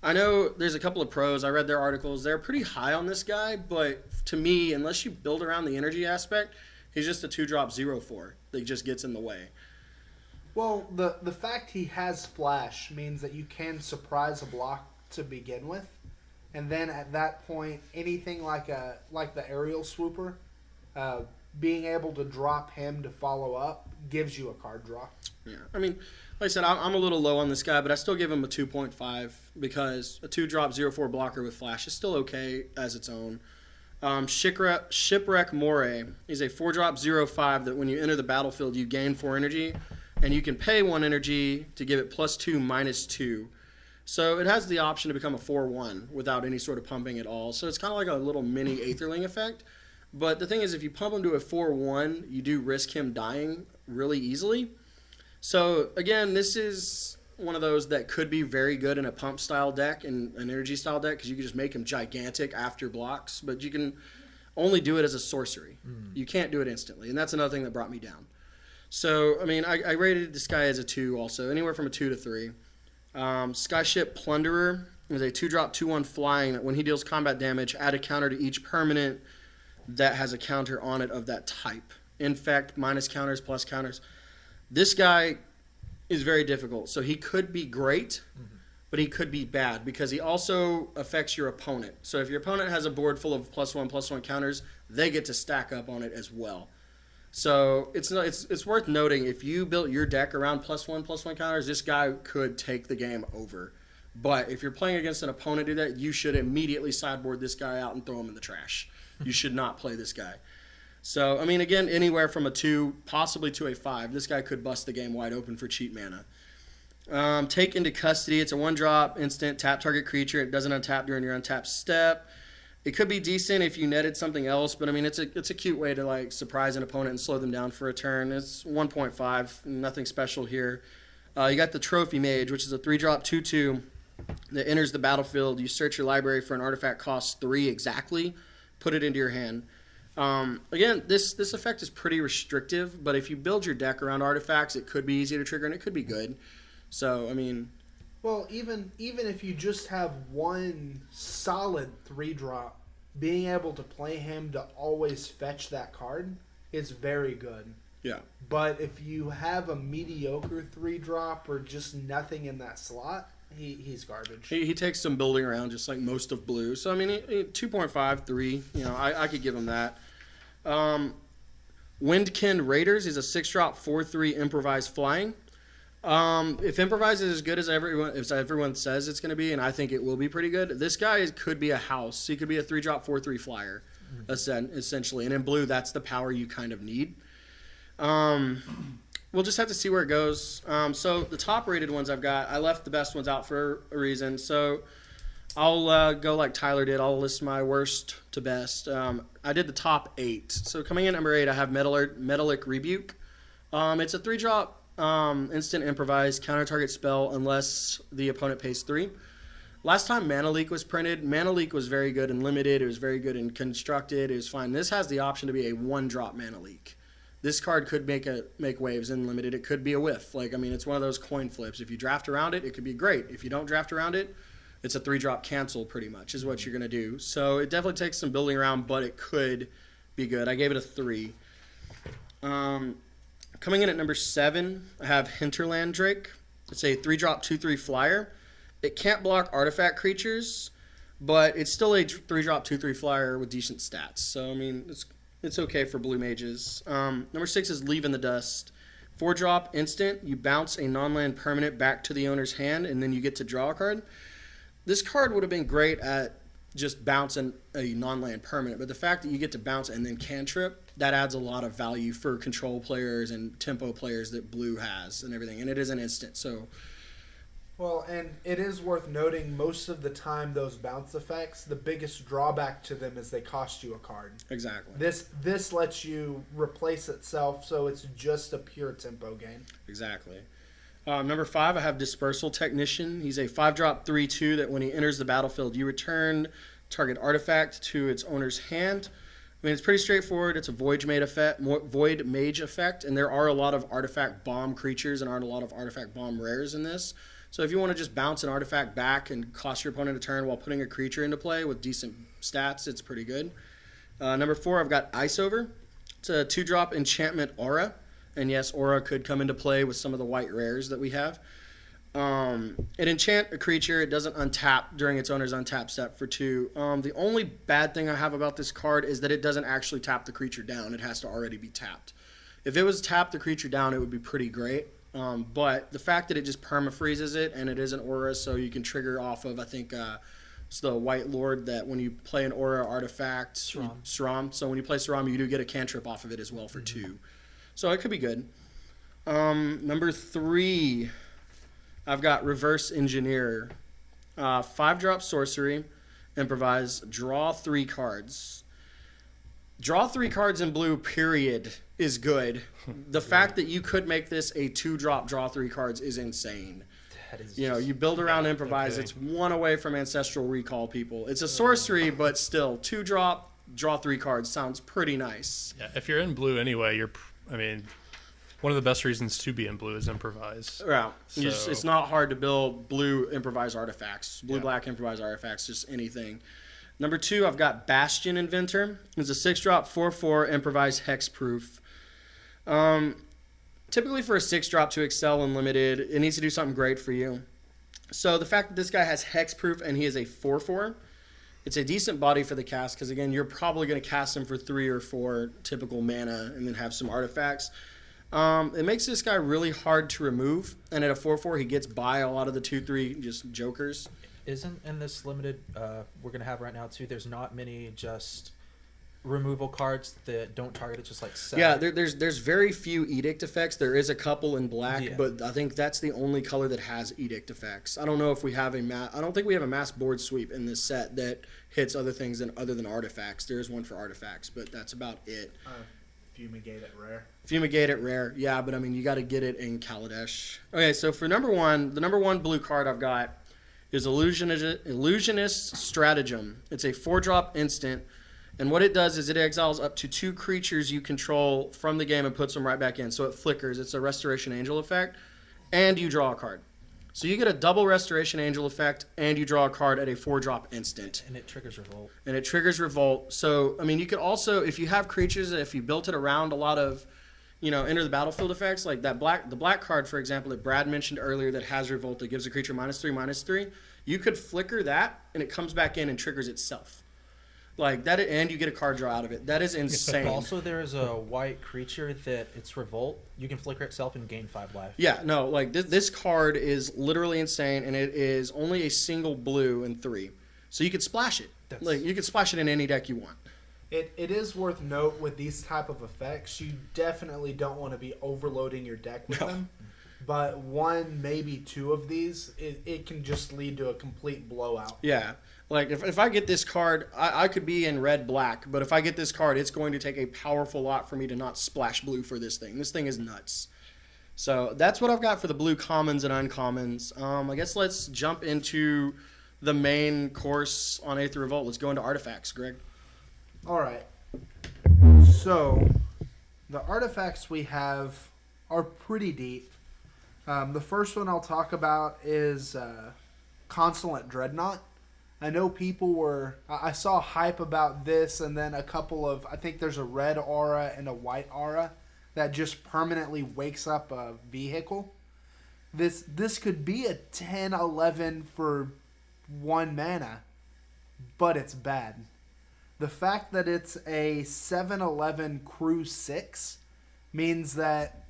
I know there's a couple of pros. I read their articles. They're pretty high on this guy, but to me, unless you build around the energy aspect, he's just a 2-drop 0/4 that just gets in the way. Well, the fact he has flash means that you can surprise a block to begin with, and then at that point, anything like the aerial swooper, being able to drop him to follow up gives you a card draw. Yeah, I mean, like I said, I'm a little low on this guy, but I still give him a 2.5 because a 2-drop 0/4 blocker with flash is still okay as its own. Shipwreck Moray is a 4-drop 0/5 that when you enter the battlefield, you gain 4 energy, and you can pay 1 energy to give it +2, -2. So it has the option to become a 4/1 without any sort of pumping at all. So it's kind of like a little mini Aetherling effect. But the thing is, if you pump him to a 4/1, you do risk him dying really easily. So again, this is one of those that could be very good in a pump style deck and an energy style deck because you can just make him gigantic after blocks, but you can only do it as a sorcery. You can't do it instantly, and that's another thing that brought me down. So, I mean, I rated this guy as a 2 also, anywhere from a 2 to 3. Skyship Plunderer is a 2-drop 2/1 flying that when he deals combat damage, add a counter to each permanent that has a counter on it of that type. Infect, minus counters, plus counters. This guy is very difficult. So he could be great, but he could be bad because he also affects your opponent. So if your opponent has a board full of +1/+1 counters, they get to stack up on it as well. So it's worth noting, if you built your deck around +1/+1 counters, this guy could take the game over. But if you're playing against an opponent do that, you should immediately sideboard this guy out and throw him in the trash. You should not play this guy. So, I mean, again, anywhere from a 2, possibly to a 5. This guy could bust the game wide open for cheap mana. Take into custody. It's a 1-drop, instant, tap target creature. It doesn't untap during your untap step. It could be decent if you netted something else, but I mean, it's a cute way to like surprise an opponent and slow them down for a turn. It's 1.5, nothing special here. You got the Trophy Mage, which is a 3-drop 2/2 that enters the battlefield. You search your library for an artifact costs 3 exactly, put it into your hand. Again, this effect is pretty restrictive, but if you build your deck around artifacts, it could be easy to trigger and it could be good. So, I mean, well, even if you just have one solid 3-drop, being able to play him to always fetch that card is very good. yeah. But if you have a mediocre 3-drop or just nothing in that slot, he's garbage. He takes some building around, just like most of blue. So, I mean, 2.5, 3, I could give him that. Windkin Raiders is a 6-drop 4/3 improvised flying. If improvise is as good as everyone says it's going to be, and I think it will be pretty good, this guy could be a house. He could be a 3-drop 4/3 flyer, essentially. And in blue, that's the power you kind of need. We'll just have to see where it goes. So the top-rated ones I've got, I left the best ones out for a reason. So I'll go like Tyler did. I'll list my worst to best. I did the top 8. So coming in number 8, I have Metallic Rebuke. It's a 3-drop instant improvise counter target spell unless the opponent pays 3. Last time Mana Leak was printed, Mana Leak was very good in limited. It was very good in constructed. It was fine. This has the option to be a 1-drop Mana Leak. This card could make waves in limited. It could be a whiff. It's one of those coin flips. If you draft around it, it could be great. If you don't draft around it, it's a 3-drop cancel pretty much is what you're going to do. So it definitely takes some building around, but it could be good. I gave it a 3. Coming in at number 7, I have Hinterland Drake. It's a 3-drop 2/3 flyer. It can't block artifact creatures, but it's still a 3-drop 2/3 flyer with decent stats. So, I mean, it's okay for blue mages. Number 6 is Leave in the Dust. 4-drop instant. You bounce a non-land permanent back to the owner's hand, and then you get to draw a card. This card would have been great at just bouncing a non-land permanent, but the fact that you get to bounce and then cantrip, that adds a lot of value for control players and tempo players that blue has and everything, and it is an instant. So, well, and it is worth noting, most of the time those bounce effects, the biggest drawback to them is they cost you a card. exactly. This lets you replace itself, so it's just a pure tempo gain. Exactly. Number 5, I have Dispersal Technician. He's a 5-drop 3/2 that when he enters the battlefield, you return target artifact to its owner's hand. I mean, it's pretty straightforward. It's a Void Mage effect, and there are a lot of artifact bomb creatures and aren't a lot of artifact bomb rares in this. So if you want to just bounce an artifact back and cost your opponent a turn while putting a creature into play with decent stats, it's pretty good. Number 4, I've got Ice Over. It's a 2-drop enchantment Aura. And yes, Aura could come into play with some of the white rares that we have. It enchant a creature. It doesn't untap during its owner's untap step for 2. The only bad thing I have about this card is that it doesn't actually tap the creature down. It has to already be tapped. If it was tap the creature down, it would be pretty great. But the fact that it just perma-freezes it, and it is an Aura, so you can trigger off of, I think, it's the White Lord that when you play an Aura artifact, Sram. So when you play Sram, you do get a cantrip off of it as well for 2. So it could be good. Number 3, I've got Reverse Engineer. 5-drop sorcery, improvise, draw 3 cards. Draw 3 cards in blue, period, is good. The fact that you could make this a 2-drop draw 3 cards is insane. That is You build around improvise. Okay. It's 1 away from Ancestral Recall, people. It's a sorcery, but still, 2-drop, draw 3 cards sounds pretty nice. Yeah, if you're in blue anyway, one of the best reasons to be in blue is improvise. Yeah, So, it's not hard to build blue improvise artifacts, blue-black improvise artifacts, just anything. Number 2, I've got Bastion Inventor. It's a 6-drop 4/4 improvise hexproof. Typically for a 6-drop to excel in limited, it needs to do something great for you. So the fact that this guy has hexproof and he is a 4/4, It's a decent body for the cast because, again, you're probably going to cast him for 3 or 4 typical mana and then have some artifacts. It makes this guy really hard to remove, and at a 4/4, he gets by a lot of the 2/3 just jokers. Isn't in this limited we're going to have right now, too, there's not many just removal cards that don't target it, just like 7. Yeah, there's very few edict effects. There is a couple in black, Yeah. but I think that's the only color that has edict effects. I don't know if we have I don't think we have a mass board sweep in this set that hits other things other than artifacts. There is one for artifacts, but that's about it. Fumigate at rare. Fumigate at rare, yeah, but I mean you got to get it in Kaladesh. Okay, so for number 1, the number 1 blue card I've got is Illusionist Stratagem. It's a 4-drop instant. And what it does is it exiles up to 2 creatures you control from the game and puts them right back in. So it flickers. It's a Restoration Angel effect. And you draw a card. So you get a double Restoration Angel effect, and you draw a card at a 4-drop instant. And it triggers Revolt. So, I mean, you could also, if you have creatures, if you built it around a lot of, enter the battlefield effects, like the black card, for example, that Brad mentioned earlier that has Revolt, that gives a creature -3/-3, you could flicker that, and it comes back in and triggers itself. Like that, and you get a card draw out of it. That is insane. Also, there is a white creature that it's Revolt. You can flicker itself and gain 5 life. Yeah, no, like this card is literally insane, and it is only a single blue and 3, so you could splash it. You could splash it in any deck you want. It is worth note with these type of effects, you definitely don't want to be overloading your deck with them. But 1, maybe 2 of these, it can just lead to a complete blowout. Yeah. Like, if I get this card, I could be in red-black, but if I get this card, it's going to take a powerful lot for me to not splash blue for this thing. This thing is nuts. So that's what I've got for the blue commons and uncommons. I guess let's jump into the main course on Aether Revolt. Let's go into artifacts, Greg. All right. So the artifacts we have are pretty deep. The first one I'll talk about is Consulate Dreadnought. I know I saw hype about this, and then a couple of, I think there's a red aura and a white aura that just permanently wakes up a vehicle. This could be a 10/11 for 1 mana, but it's bad. The fact that it's a 7/11 crew 6 means that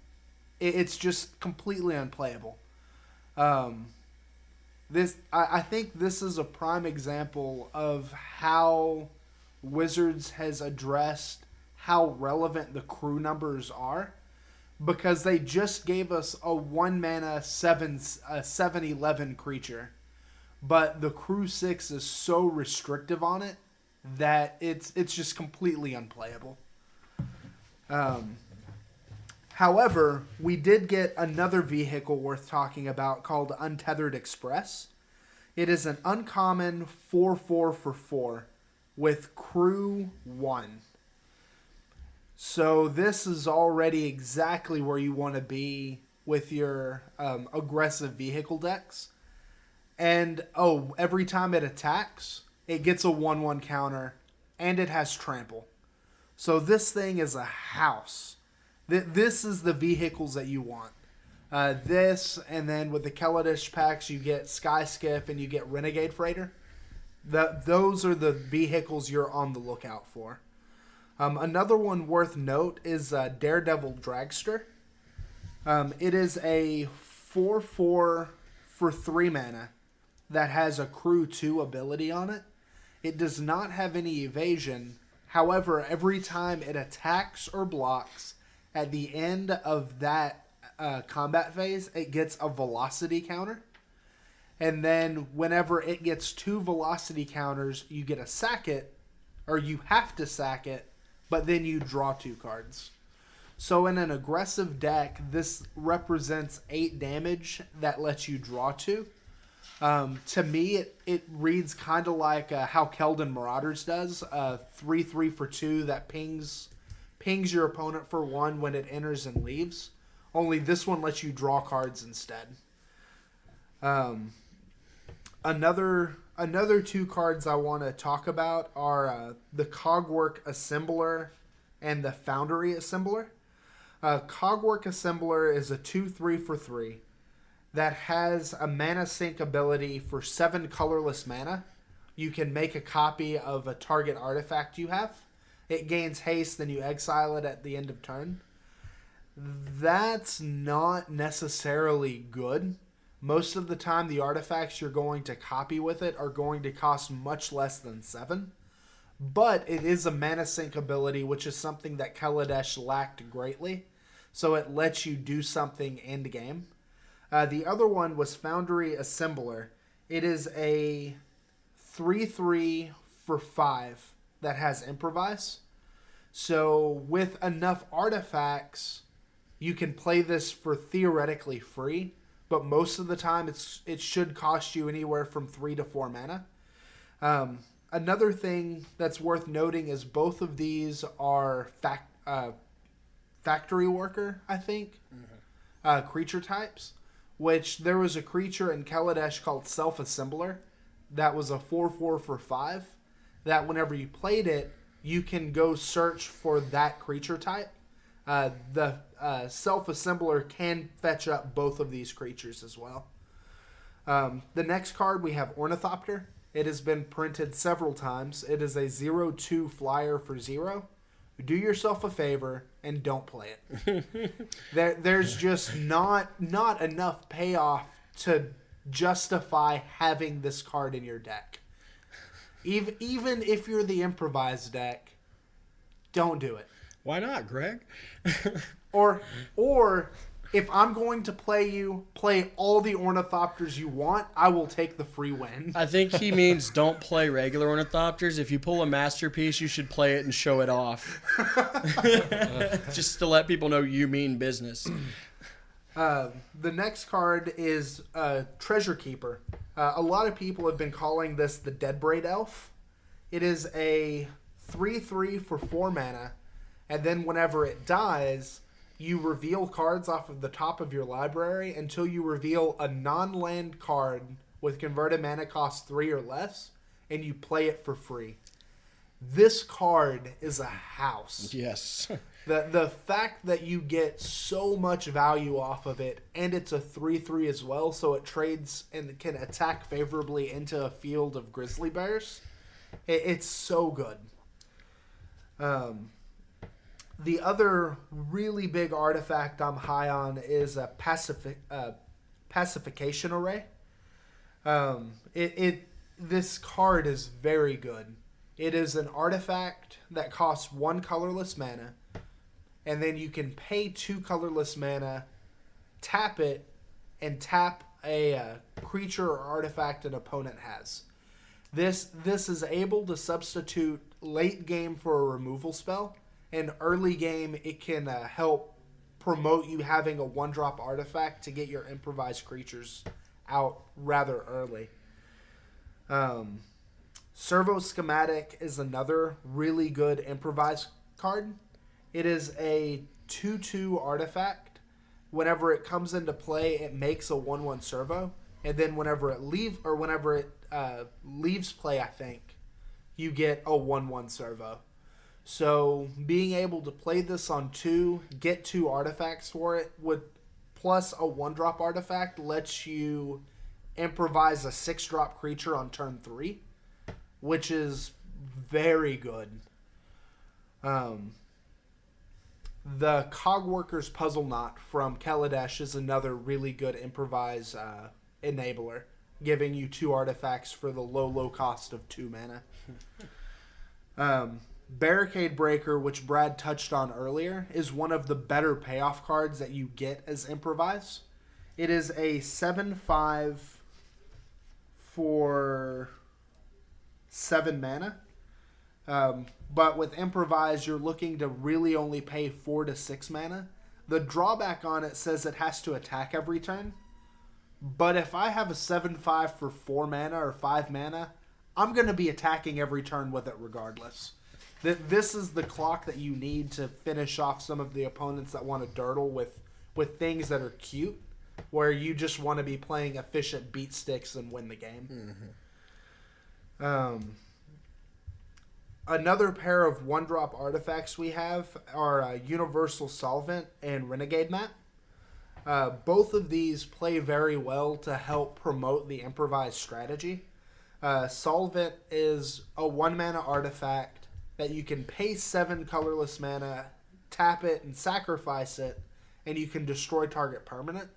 it's just completely unplayable. I think this is a prime example of how Wizards has addressed how relevant the crew numbers are, because they just gave us a 1 mana 7/11 creature, but the crew 6 is so restrictive on it that it's just completely unplayable. However, we did get another vehicle worth talking about called Untethered Express. It is an uncommon 4/4 for 4 with crew 1. So this is already exactly where you want to be with your aggressive vehicle decks. And, every time it attacks, it gets a 1/1 counter, and it has trample. So this thing is a house. This is the vehicles that you want. This, and then with the Kaladesh packs, you get Sky Skiff and you get Renegade Freighter. Those are the vehicles you're on the lookout for. Another one worth note is Daredevil Dragster. It is a 4/4 for 3 mana that has a crew 2 ability on it. It does not have any evasion. However, every time it attacks or blocks, at the end of that combat phase, it gets a velocity counter. And then whenever it gets 2 velocity counters, you get to sack it, or you have to sack it, but then you draw 2 cards. So in an aggressive deck, this represents 8 damage that lets you draw 2. To me, it reads kind of like how Keldon Marauders does. 3/3 for 2 that pings your opponent for 1 when it enters and leaves. Only this one lets you draw cards instead. Another 2 cards I want to talk about are the Cogwork Assembler and the Foundry Assembler. Cogwork Assembler is a 2/3 for 3 that has a mana sink ability for 7 colorless mana. you can make a copy of a target artifact you have. It gains haste, then you exile it at the end of turn. That's not necessarily good. Most of the time, the artifacts you're going to copy with it are going to cost much less than 7. But it is a mana sink ability, which is something that Kaladesh lacked greatly. So it lets you do something end game. The other one was Foundry Assembler. It is a 3/3 for 5 that has Improvise. So with enough artifacts, you can play this for theoretically free, but most of the time it should cost you anywhere from 3 to 4 mana. Another thing that's worth noting is both of these are factory worker, I think, creature types, which there was a creature in Kaladesh called Self-Assembler that was a 4/4 for 5, that whenever you played it, you can go search for that creature type. The Self-Assembler can fetch up both of these creatures as well. The next card, we have Ornithopter. It has been printed several times. It is a 0/2 flyer for 0. Do yourself a favor and don't play it. There's just not enough payoff to justify having this card in your deck. Even if you're the improvised deck, don't do it. Why not, Greg? Or if I'm going to play all the Ornithopters you want, I will take the free win. I think he means don't play regular Ornithopters. If you pull a masterpiece, you should play it and show it off. Just to let people know you mean business. The next card is Treasure Keeper. A lot of people have been calling this the Deadbraid Elf. It is a 3/3 for 4 mana, and then whenever it dies, you reveal cards off of the top of your library until you reveal a non-land card with converted mana cost 3 or less, and you play it for free. This card is a house. Yes. The fact that you get so much value off of it, and it's a 3/3 as well, so it trades and can attack favorably into a field of grizzly bears. It's so good. The other really big artifact I'm high on is a Pacification Array. This card is very good. It is an artifact that costs 1 colorless mana, and then you can pay 2 colorless mana, tap it, and tap a creature or artifact an opponent has. This is able to substitute late game for a removal spell, and early game it can help promote you having a 1-drop artifact to get your improvised creatures out rather early. Servo Schematic is another really good improvised card. It is a 2/2 artifact. Whenever it comes into play, it makes a 1/1 servo, and then whenever it leaves play, I think you get a 1/1 servo. So being able to play this on 2, get 2 artifacts for it, plus a 1-drop artifact lets you improvise a 6-drop creature on turn 3, which is very good. The Cogworker's Puzzle Knot from Kaladesh is another really good improvise enabler, giving you 2 artifacts for the low cost of 2 mana. Barricade Breaker, which Brad touched on earlier, is one of the better payoff cards that you get as improvise. It is a 7/5 for 7 mana. But with improvise, you're looking to really only pay 4 to 6 mana. The drawback on it says it has to attack every turn. But if I have a 7/5 for 4 mana or 5 mana, I'm going to be attacking every turn with it regardless. This is the clock that you need to finish off some of the opponents that want to durdle with things that are cute, where you just want to be playing efficient beat sticks and win the game. Mm-hmm. Another pair of 1-drop artifacts we have are Universal Solvent and Renegade Map. Both of these play very well to help promote the improvised strategy. Solvent is a 1 mana artifact that you can pay 7 colorless mana, tap it, and sacrifice it, and you can destroy target permanent.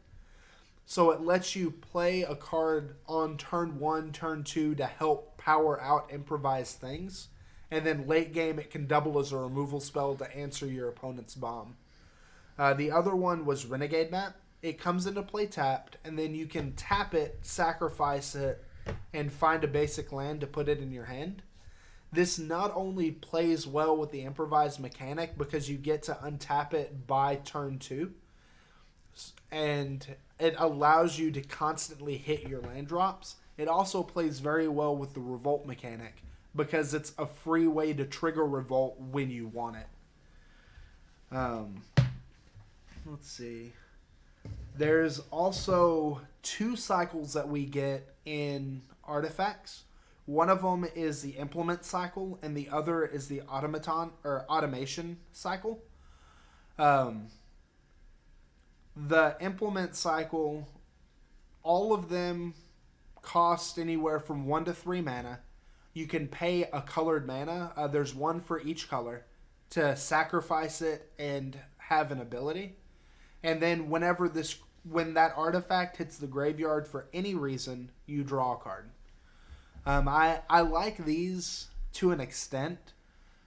So it lets you play a card on turn 1, turn 2 to help power out improvised things. And then late game, it can double as a removal spell to answer your opponent's bomb. The other one was Renegade Map. It comes into play tapped, and then you can tap it, sacrifice it, and find a basic land to put it in your hand. This not only plays well with the improvised mechanic because you get to untap it by turn 2, and it allows you to constantly hit your land drops. It also plays very well with the revolt mechanic because it's a free way to trigger revolt when you want it. Let's see. There's also 2 cycles that we get in artifacts. One of them is the implement cycle, and the other is the automation cycle. The implement cycle, all of them cost anywhere from 1 to 3 mana. You can pay a colored mana. There's one for each color to sacrifice it and have an ability. And then when that artifact hits the graveyard for any reason, you draw a card. I like these to an extent.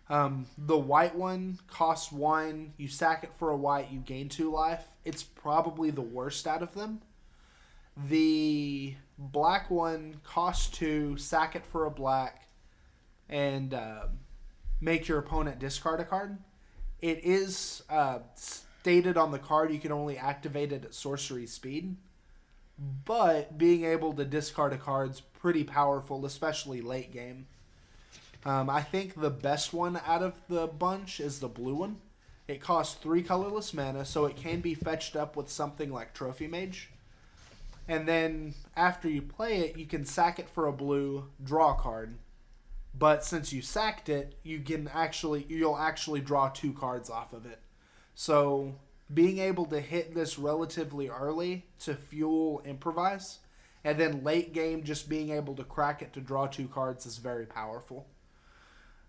The white one costs 1. You sack it for a white, you gain 2 life. It's probably the worst out of them. The black one costs 2, sack it for a black, and make your opponent discard a card. It is stated on the card you can only activate it at sorcery speed, but being able to discard a card's pretty powerful, especially late game. I think the best one out of the bunch is the blue one. It costs 3 colorless mana, so it can be fetched up with something like Trophy Mage. And then after you play it, you can sack it for a blue, draw a card. But since you sacked it, you'll actually draw 2 cards off of it. So being able to hit this relatively early to fuel improvise, and then late game just being able to crack it to draw 2 cards is very powerful.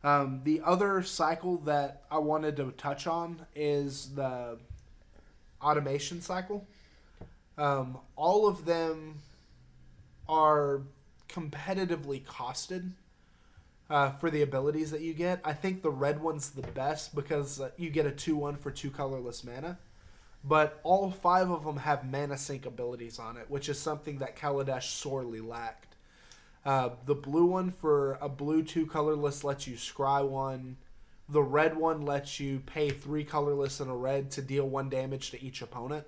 The other cycle that I wanted to touch on is the automation cycle. All of them are competitively costed for the abilities that you get. I think the red one's the best because you get a 2/1 for 2 colorless mana. But all 5 of them have mana sink abilities on it, which is something that Kaladesh sorely lacked. The blue one for a blue 2 colorless lets you scry 1. The red one lets you pay 3 colorless and a red to deal 1 damage to each opponent.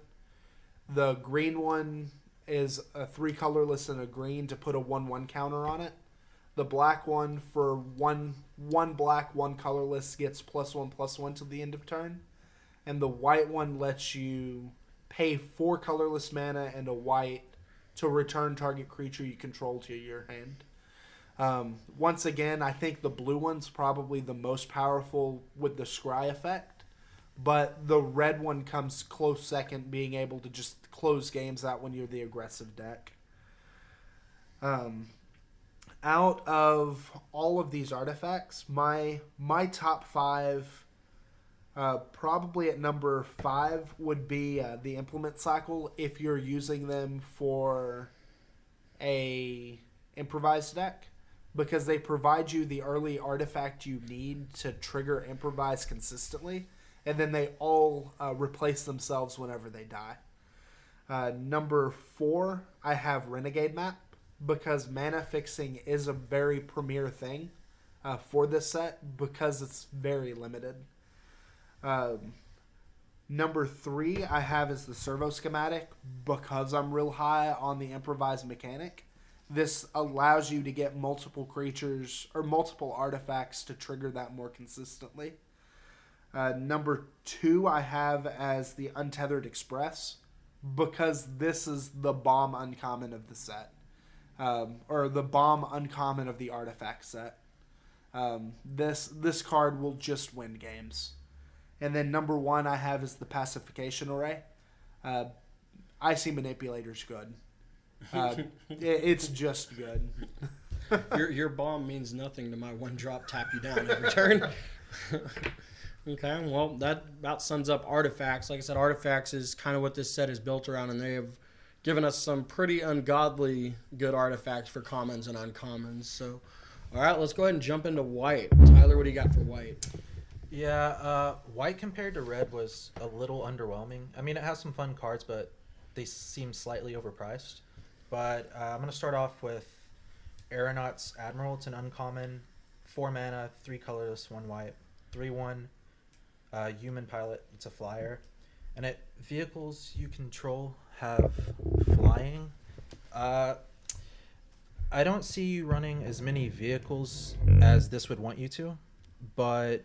The green one is a 3 colorless and a green to put a 1/1 counter on it. The black one for one black, 1 colorless gets +1/+1 till the end of turn. And the white one lets you pay 4 colorless mana and a white to return target creature you control to your hand. Once again, I think the blue one's probably the most powerful with the scry effect, but the red one comes close second, being able to just close games out when you're the aggressive deck. Out of all of these artifacts, my top 5, probably at number 5 would be the implement cycle if you're using them for a improvised deck, because they provide you the early artifact you need to trigger improvise consistently, and then they all replace themselves whenever they die. Number 4, I have Renegade Map, because mana fixing is a very premier thing for this set because it's very limited. Number 3 I have is the servo schematic because I'm real high on the improvised mechanic. This allows you to get multiple creatures or multiple artifacts to trigger that more consistently. Number 2 I have as the Untethered Express because this is the bomb uncommon of the set. Or the bomb uncommon of the artifact set. This card will just win games. And then number 1 I have is the Pacification Array. Icy Manipulator's good. It's just good. Your bomb means nothing to my one drop tap you down every turn. Okay, well, that about sums up artifacts. Like I said, artifacts is kind of what this set is built around, and they have given us some pretty ungodly good artifacts for commons and uncommons. So, all right, let's go ahead and jump into white. Tyler, what do you got for white? Yeah, white compared to red was a little underwhelming. I mean, it has some fun cards, but they seem slightly overpriced. But I'm going to start off with Aeronaut's Admiral. It's an uncommon, 4 mana, 3 colorless, 1 white, 3/1. Human pilot. It's a flyer, and vehicles you control have flying. I don't see you running as many vehicles as this would want you to, but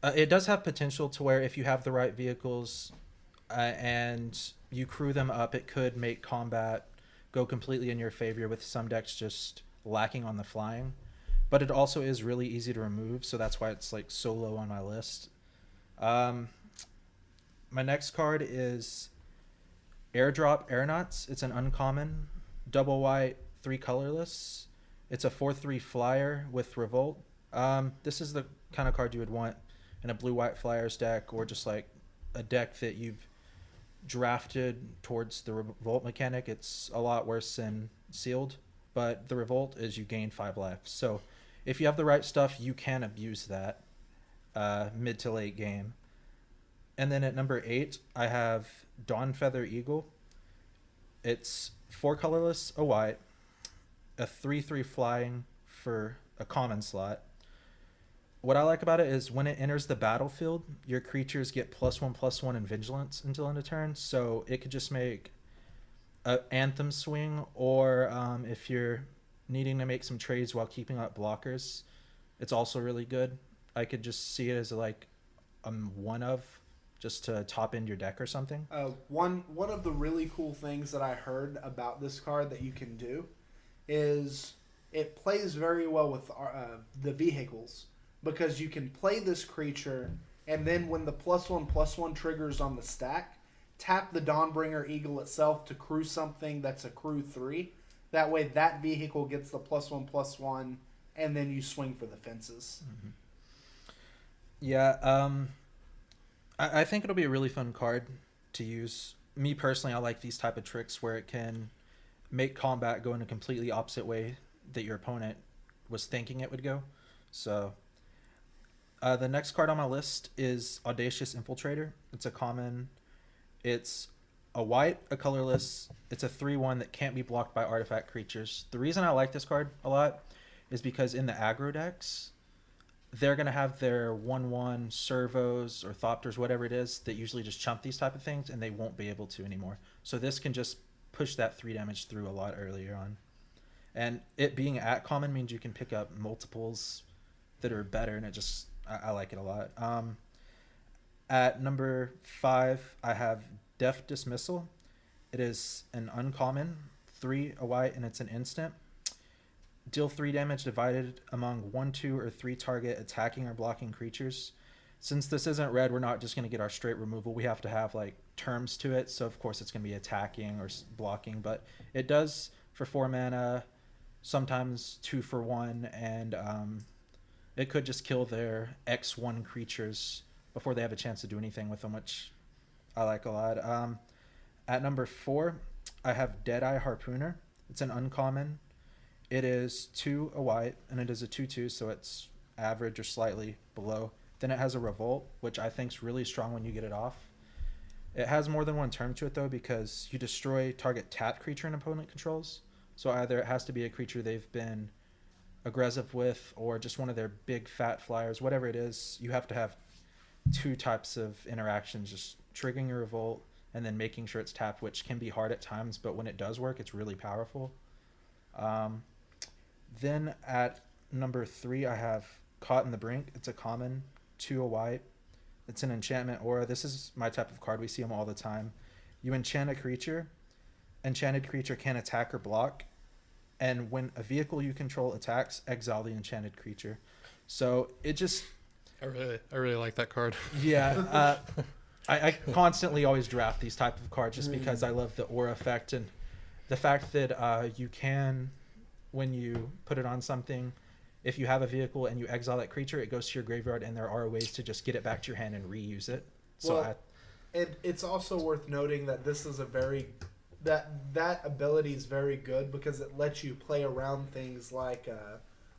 it does have potential to where if you have the right vehicles and you crew them up, it could make combat go completely in your favor, with some decks just lacking on the flying. But it also is really easy to remove, so that's why it's like so low on my list. My next card is Airdrop Aeronauts. It's an uncommon, double white, 3 colorless. It's a 4/3 flyer with Revolt. This is the kind of card you would want in a blue-white flyers deck, or just like a deck that you've drafted towards the Revolt mechanic. It's a lot worse than Sealed, but the Revolt is you gain 5 life. So if you have the right stuff, you can abuse that mid to late game. And then at number 8, I have Dawn Feather Eagle. It's 4 colorless, a white, a 3/3 flying for a common slot. What I like about it is when it enters the battlefield, your creatures get +1/+1 in vigilance until end of turn. So it could just make an Anthem swing, or if you're needing to make some trades while keeping up blockers, it's also really good. I could just see it as like one of, just to top end your deck or something. One of the really cool things that I heard about this card that you can do is it plays very well with the vehicles, because you can play this creature, and then when the +1/+1 triggers on the stack, tap the Dawnbringer Eagle itself to crew something that's a crew 3. That way that vehicle gets the +1/+1, and then you swing for the fences. Mm-hmm. Yeah, I think it'll be a really fun card to use. Me personally, I like these type of tricks where it can make combat go in a completely opposite way that your opponent was thinking it would go. So the next card on my list is Audacious Infiltrator. It's a common. It's a white, a colorless. It's a 3/1 that can't be blocked by artifact creatures. The reason I like this card a lot is because in the aggro decks, they're going to have their 1/1 servos or thopters, whatever it is, that usually just chump these type of things, and they won't be able to anymore. So this can just push that 3 damage through a lot earlier on. And it being at common means you can pick up multiples that are better, and I like it a lot. At number 5, I have Deft Dismissal. It is an uncommon, 3, a white, and it's an instant. Deal 3 damage divided among 1, 2, or 3 target attacking or blocking creatures. Since this isn't red, we're not just going to get our straight removal. We have to have like terms to it. So of course it's going to be attacking or blocking, but it does for 4 mana, sometimes 2 for 1, and it could just kill their X1 creatures before they have a chance to do anything with them, which I like a lot. At number 4, I have Deadeye Harpooner. It's an uncommon. It is 2, a white, and it is a 2/2, so it's average or slightly below. Then it has a Revolt, which I think is really strong when you get it off. It has more than one term to it, though, because you destroy target tapped creature an opponent controls. So either it has to be a creature they've been aggressive with, or just one of their big fat flyers, whatever it is. You have to have 2 types of interactions, just triggering your Revolt and then making sure it's tapped, which can be hard at times, but when it does work, it's really powerful. Then at number 3, I have Caught in the Brink. It's a common, 2, a white. It's an enchantment aura. This is my type of card. We see them all the time. You enchant a creature. Enchanted creature can attack or block. And when a vehicle you control attacks, exile the enchanted creature. So it just... I really like that card. Yeah. I constantly always draft these type of cards just because I love the aura effect and the fact that you can when you put it on something, if you have a vehicle and you exile that creature, it goes to your graveyard, and there are ways to just get it back to your hand and reuse it. So Well, and it's also worth noting that this is a very that ability is very good because it lets you play around things like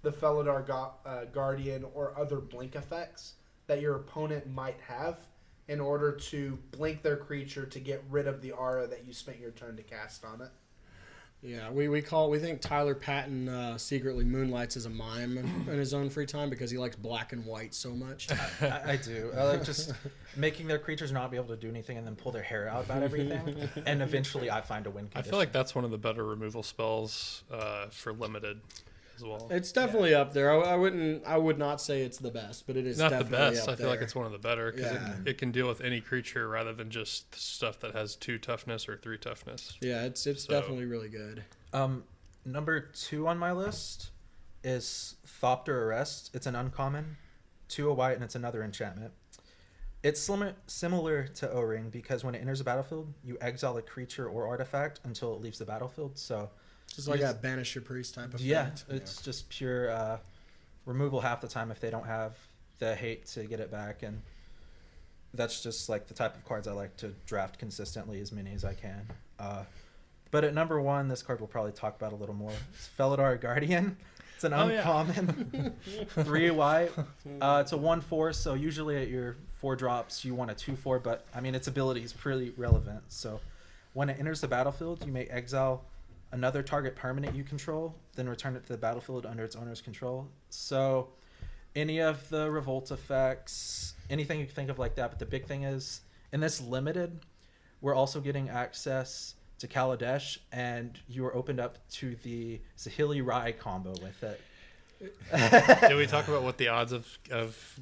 the Felidar Guardian or other blink effects that your opponent might have in order to blink their creature to get rid of the aura that you spent your turn to cast on it. Yeah, we think Tyler Patton secretly moonlights as a mime in his own free time because he likes black and white so much. I do. I like just making their creatures not be able to do anything and then pull their hair out about everything. And eventually I find a win condition. I feel like that's one of the better removal spells for limited as well. It's definitely up there. I would not say it's the best, but it is Not the definitely best. up I feel like there. it's one of the better because Yeah. it can deal with any creature rather than just stuff that has 2 toughness or 3 toughness. Yeah, it's So- definitely really good. Number 2 on my list is Thopter Arrest. It's an uncommon, 2 a white, and it's another enchantment. It's similar to O-Ring because when it enters a battlefield, you exile a creature or artifact until it leaves the battlefield. So Just like that banish your priest type of yeah, effect. it's just pure removal half the time if they don't have the hate to get it back, and that's just like the type of cards I like to draft consistently, as many as I can. But at number 1, this card we'll probably talk about a little more. It's Felidar Guardian. It's an uncommon 3 white. It's a 1/4, so usually at your 4 drops you want a 2/4, but I mean its ability is pretty relevant. So when it enters the battlefield, you may exile another target permanent you control, then return it to the battlefield under its owner's control. So any of the revolt effects, anything you can think of like that. But the big thing is, in this limited, we're also getting access to Kaladesh, and you are opened up to the Saheeli Rai combo with it. Did we talk about what the odds of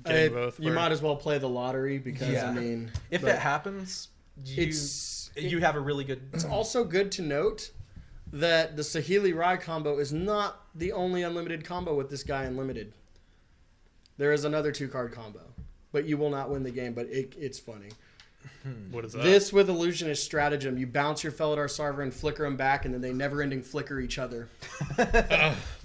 getting both You were? might as well play the lottery because Yeah. I mean, If but it happens, you have a really good. It's also good to note that the Saheeli Rai combo is not the only unlimited combo with this guy unlimited. There is another 2-card combo, but you will not win the game. But it's funny. What is that? This with Illusionist Stratagem, you bounce your Felidar Sarver and flicker them back, and then they never-ending flicker each other.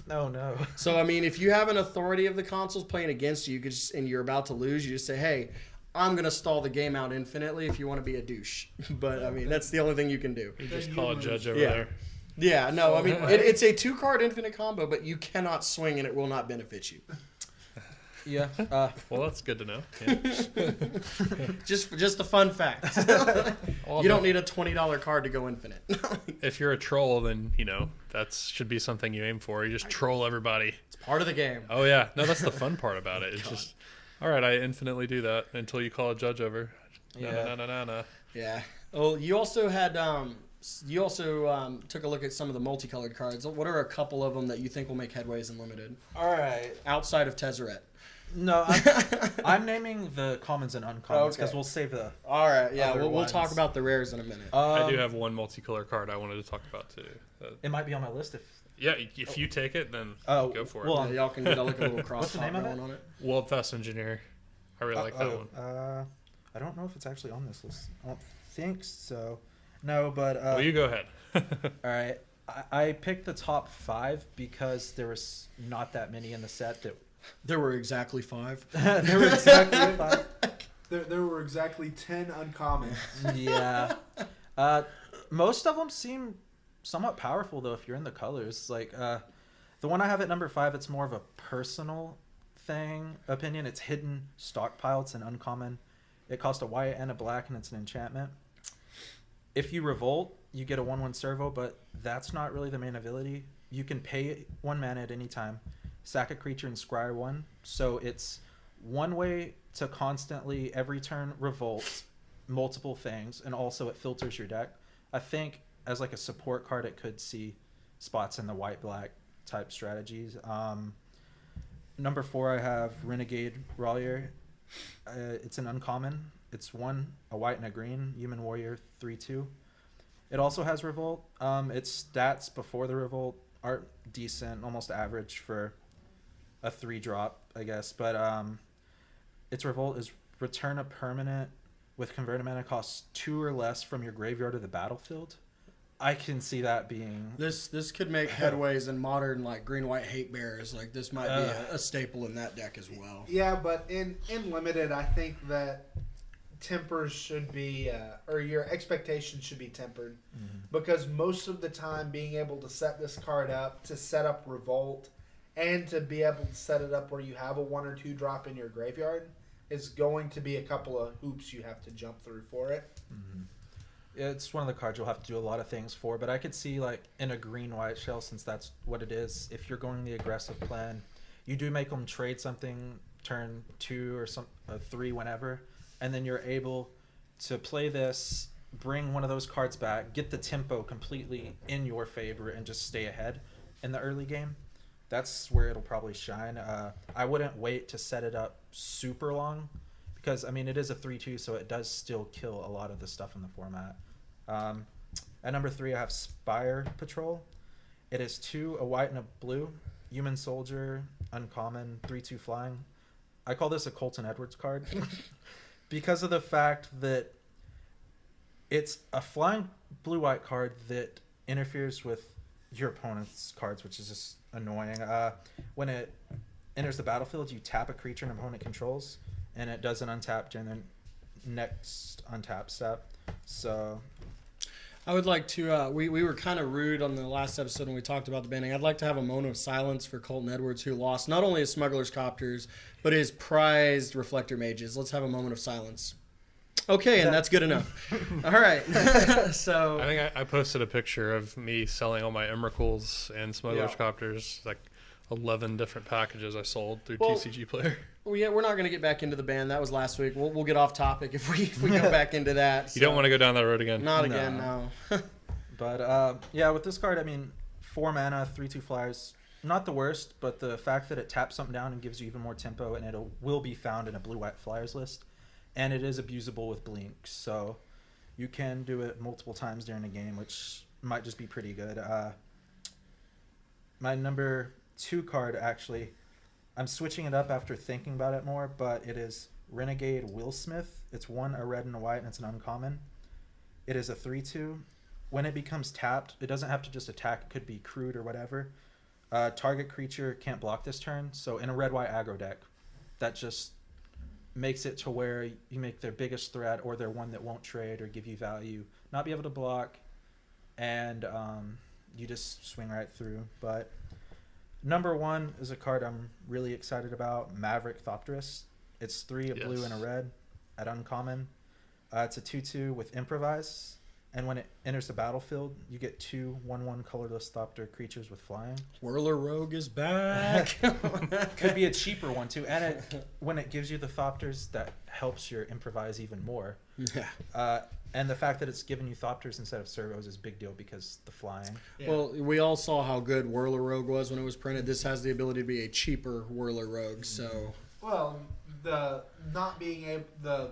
Oh no. So I mean, if you have an authority of the consoles playing against you, and you're about to lose, you just say, "Hey, I'm gonna stall the game out infinitely if you want to be a douche." But I mean, that's the only thing you can do. You just call a judge over Yeah. there. Yeah, no, I mean, it's a 2-card infinite combo, but you cannot swing and it will not benefit you. Yeah. Well, that's good to know. Yeah. Just a fun fact. Well, You don't need a $20 card to go infinite. If you're a troll, then that should be something you aim for. You just troll everybody. It's part of the game. Oh yeah, no, that's the fun part about it. It's just, all right, I infinitely do that until you call a judge over. Yeah. No. Yeah. Well, you also had took a look at some of the multicolored cards. What are a couple of them that you think will make headways in limited All right. outside of Tezzeret? No, I'm naming the commons and uncommons because Okay. we'll save the. All right. Yeah, Other we'll talk ones. about the rares in a minute. I do have one multicolor card I wanted to talk about too. It might be on my list if. Yeah, if you take it, then Oh, go for it. well, Yeah, y'all can get a little cross What's the name of going it? on it. World Fest Engineer. I really like that one. I don't know if it's actually on this list. I don't think so. No, but Well, you go ahead. all right. I picked the top 5 because there was not that many in the set that There were exactly 5. there were exactly 5. There were exactly 10 uncommon. Yeah. Most of them seem somewhat powerful though if you're in the colors. Like the one I have at number 5, it's more of a personal opinion. It's Hidden Stockpile. It's an uncommon. It costs a white and a black, and it's an enchantment. If you revolt, you get a 1/1 servo, but that's not really the main ability. You can pay 1 mana at any time, sack a creature, and scry 1. So it's one way to constantly, every turn, revolt multiple things, and also it filters your deck. I think as like a support card, it could see spots in the white-black type strategies. Number 4, I have Renegade Rawlier. It's an uncommon. It's 1, a white and a green, human warrior, 3/2. It also has revolt. Its stats before the revolt are decent, almost average for a 3-drop, I guess. But its revolt is return a permanent with converted mana costs 2 or less from your graveyard to the battlefield. I can see that being This could make headways in modern like green white hate bears. Like this might be a staple in that deck as well. Yeah, but in limited, I think that tempers should be, or your expectations should be tempered, because most of the time, being able to set this card up, to set up Revolt, and to be able to set it up where you have a 1 or 2 drop in your graveyard is going to be a couple of hoops you have to jump through for it. It's one of the cards you'll have to do a lot of things for, but I could see like in a green-white shell, since that's what it is, if you're going the aggressive plan, you do make them trade something turn 2 or 3 whenever, and then you're able to play this, bring one of those cards back, get the tempo completely in your favor, and just stay ahead in the early game. That's where it'll probably shine. I wouldn't wait to set it up super long, because I mean it is a 3/2, so it does still kill a lot of the stuff in the format. At number 3, I have Spire Patrol. It is 2, a white and a blue, human soldier, uncommon, 3/2 flying. I call this a Colton Edwards card because of the fact that it's a flying blue-white card that interferes with your opponent's cards, which is just annoying. When it enters the battlefield, you tap a creature an opponent controls, and it doesn't untap during the next untap step. So I would like to, we were kind of rude on the last episode when we talked about the banning. I'd like to have a moment of silence for Colton Edwards, who lost not only his Smuggler's Copters, but his prized Reflector Mages. Let's have a moment of silence. Okay, and that's good enough. All right. So I think I posted a picture of me selling all my Emrakuls and Smuggler's Copters, like 11 different packages I sold through TCG Player. Well, yeah, we're not going to get back into the ban. That was last week. We'll get off topic if we go back into that. You don't want to go down that road again. Not again, no. But yeah, with this card, I mean, 4 mana, 3/2 flyers, not the worst, but the fact that it taps something down and gives you even more tempo, and it will be found in a blue-white flyers list, and it is abusable with blink, so you can do it multiple times during a game, which might just be pretty good. My number 2 card, actually, I'm switching it up after thinking about it more, but it is Renegade Willsmith. It's 1, a red and a white, and it's an uncommon. It is a 3/2. When it becomes tapped, it doesn't have to just attack. It could be crude or whatever. Target creature can't block this turn. So in a red-white aggro deck, that just makes it to where you make their biggest threat or their one that won't trade or give you value not be able to block, and you just swing right through. But number 1 is a card I'm really excited about, Maverick Thopterus. It's 3, a blue and a red at uncommon. It's a 2/2 with Improvise, and when it enters the battlefield, you get 2 1/1 colorless Thopter creatures with flying. Whirler Rogue is back. Could be a cheaper one too, and when it gives you the Thopters, that helps your Improvise even more. Yeah. And the fact that it's giving you Thopters instead of servos is a big deal because the flying. Yeah. Well, we all saw how good Whirler Rogue was when it was printed. This has the ability to be a cheaper Whirler Rogue, so... Well, the not being able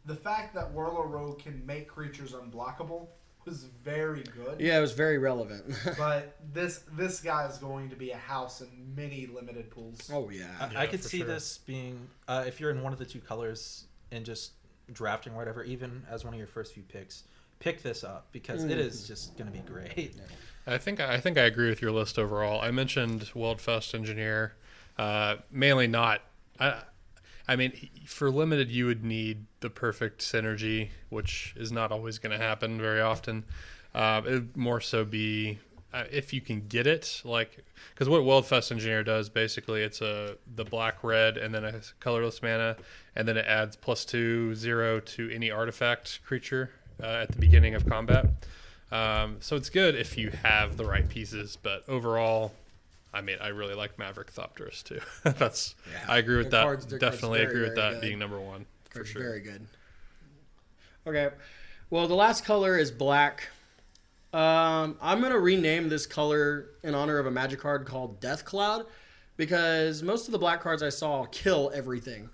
the fact that Whirler Rogue can make creatures unblockable was very good. Yeah, it was very relevant. But this guy is going to be a house in many limited pools. Oh, yeah. I could for see sure. this being if you're in one of the 2 colors and just drafting or whatever, even as one of your first few picks, pick this up because it is just going to be great. I think I agree with your list overall. I mentioned Wildfest Engineer, mainly not. I mean, for limited, you would need the perfect synergy, which is not always going to happen very often. It would more so be if you can get it, like, because what Wildfest Engineer does basically, it's the black red and then a colorless mana, and then it adds +2/0 to any artifact creature at the beginning of combat. So it's good if you have the right pieces, but overall, I mean, I really like Maverick Thopterus too. I agree with Their that. cards- their cards Definitely very, agree with very that good. being number 1 for It's sure. very good. Okay. Well, the last color is black. I'm going to rename this color in honor of a magic card called Death Cloud, because most of the black cards I saw kill everything.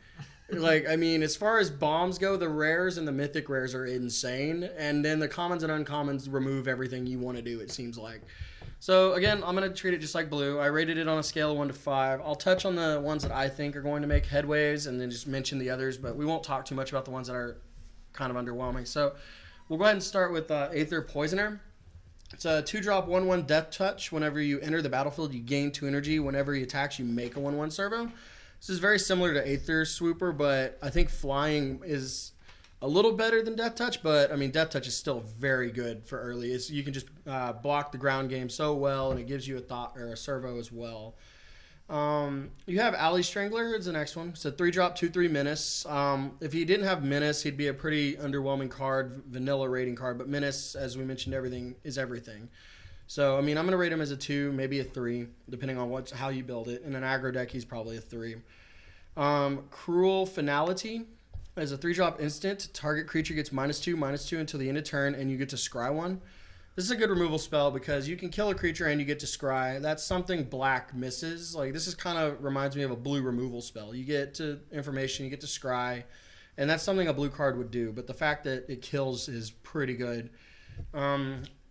Like, I mean, as far as bombs go, the rares and the mythic rares are insane, and then the commons and uncommons remove everything you want to do, it seems like. So, again, I'm going to treat it just like blue. I rated it on a scale of 1 to 5. I'll touch on the ones that I think are going to make headways and then just mention the others, but we won't talk too much about the ones that are kind of underwhelming. So, we'll go ahead and start with Aether Poisoner. It's a 2-drop 1/1 Death Touch. Whenever you enter the battlefield, you gain 2 energy. Whenever he attacks, you make a 1/1 servo. This is very similar to Aether Swooper, but I think flying is a little better than Death Touch. But I mean, Death Touch is still very good for early. You can just block the ground game so well, and it gives you a thought or a servo as well. You have Alley Strangler is the next one. It's a 3-drop 2/3 Menace. If he didn't have Menace, he'd be a pretty underwhelming card, vanilla rating card. But Menace, as we mentioned, everything is everything. So I mean, I'm gonna rate him as a 2, maybe a 3, depending on how you build it. In an aggro deck, he's probably a 3. Cruel Finality is a 3-drop instant. Target creature gets -2/-2 until the end of turn, and you get to scry one. This is a good removal spell because you can kill a creature and you get to scry. That's something black misses. Like, this is kind of reminds me of a blue removal spell. You get to information, you get to scry, and that's something a blue card would do. But the fact that it kills is pretty good.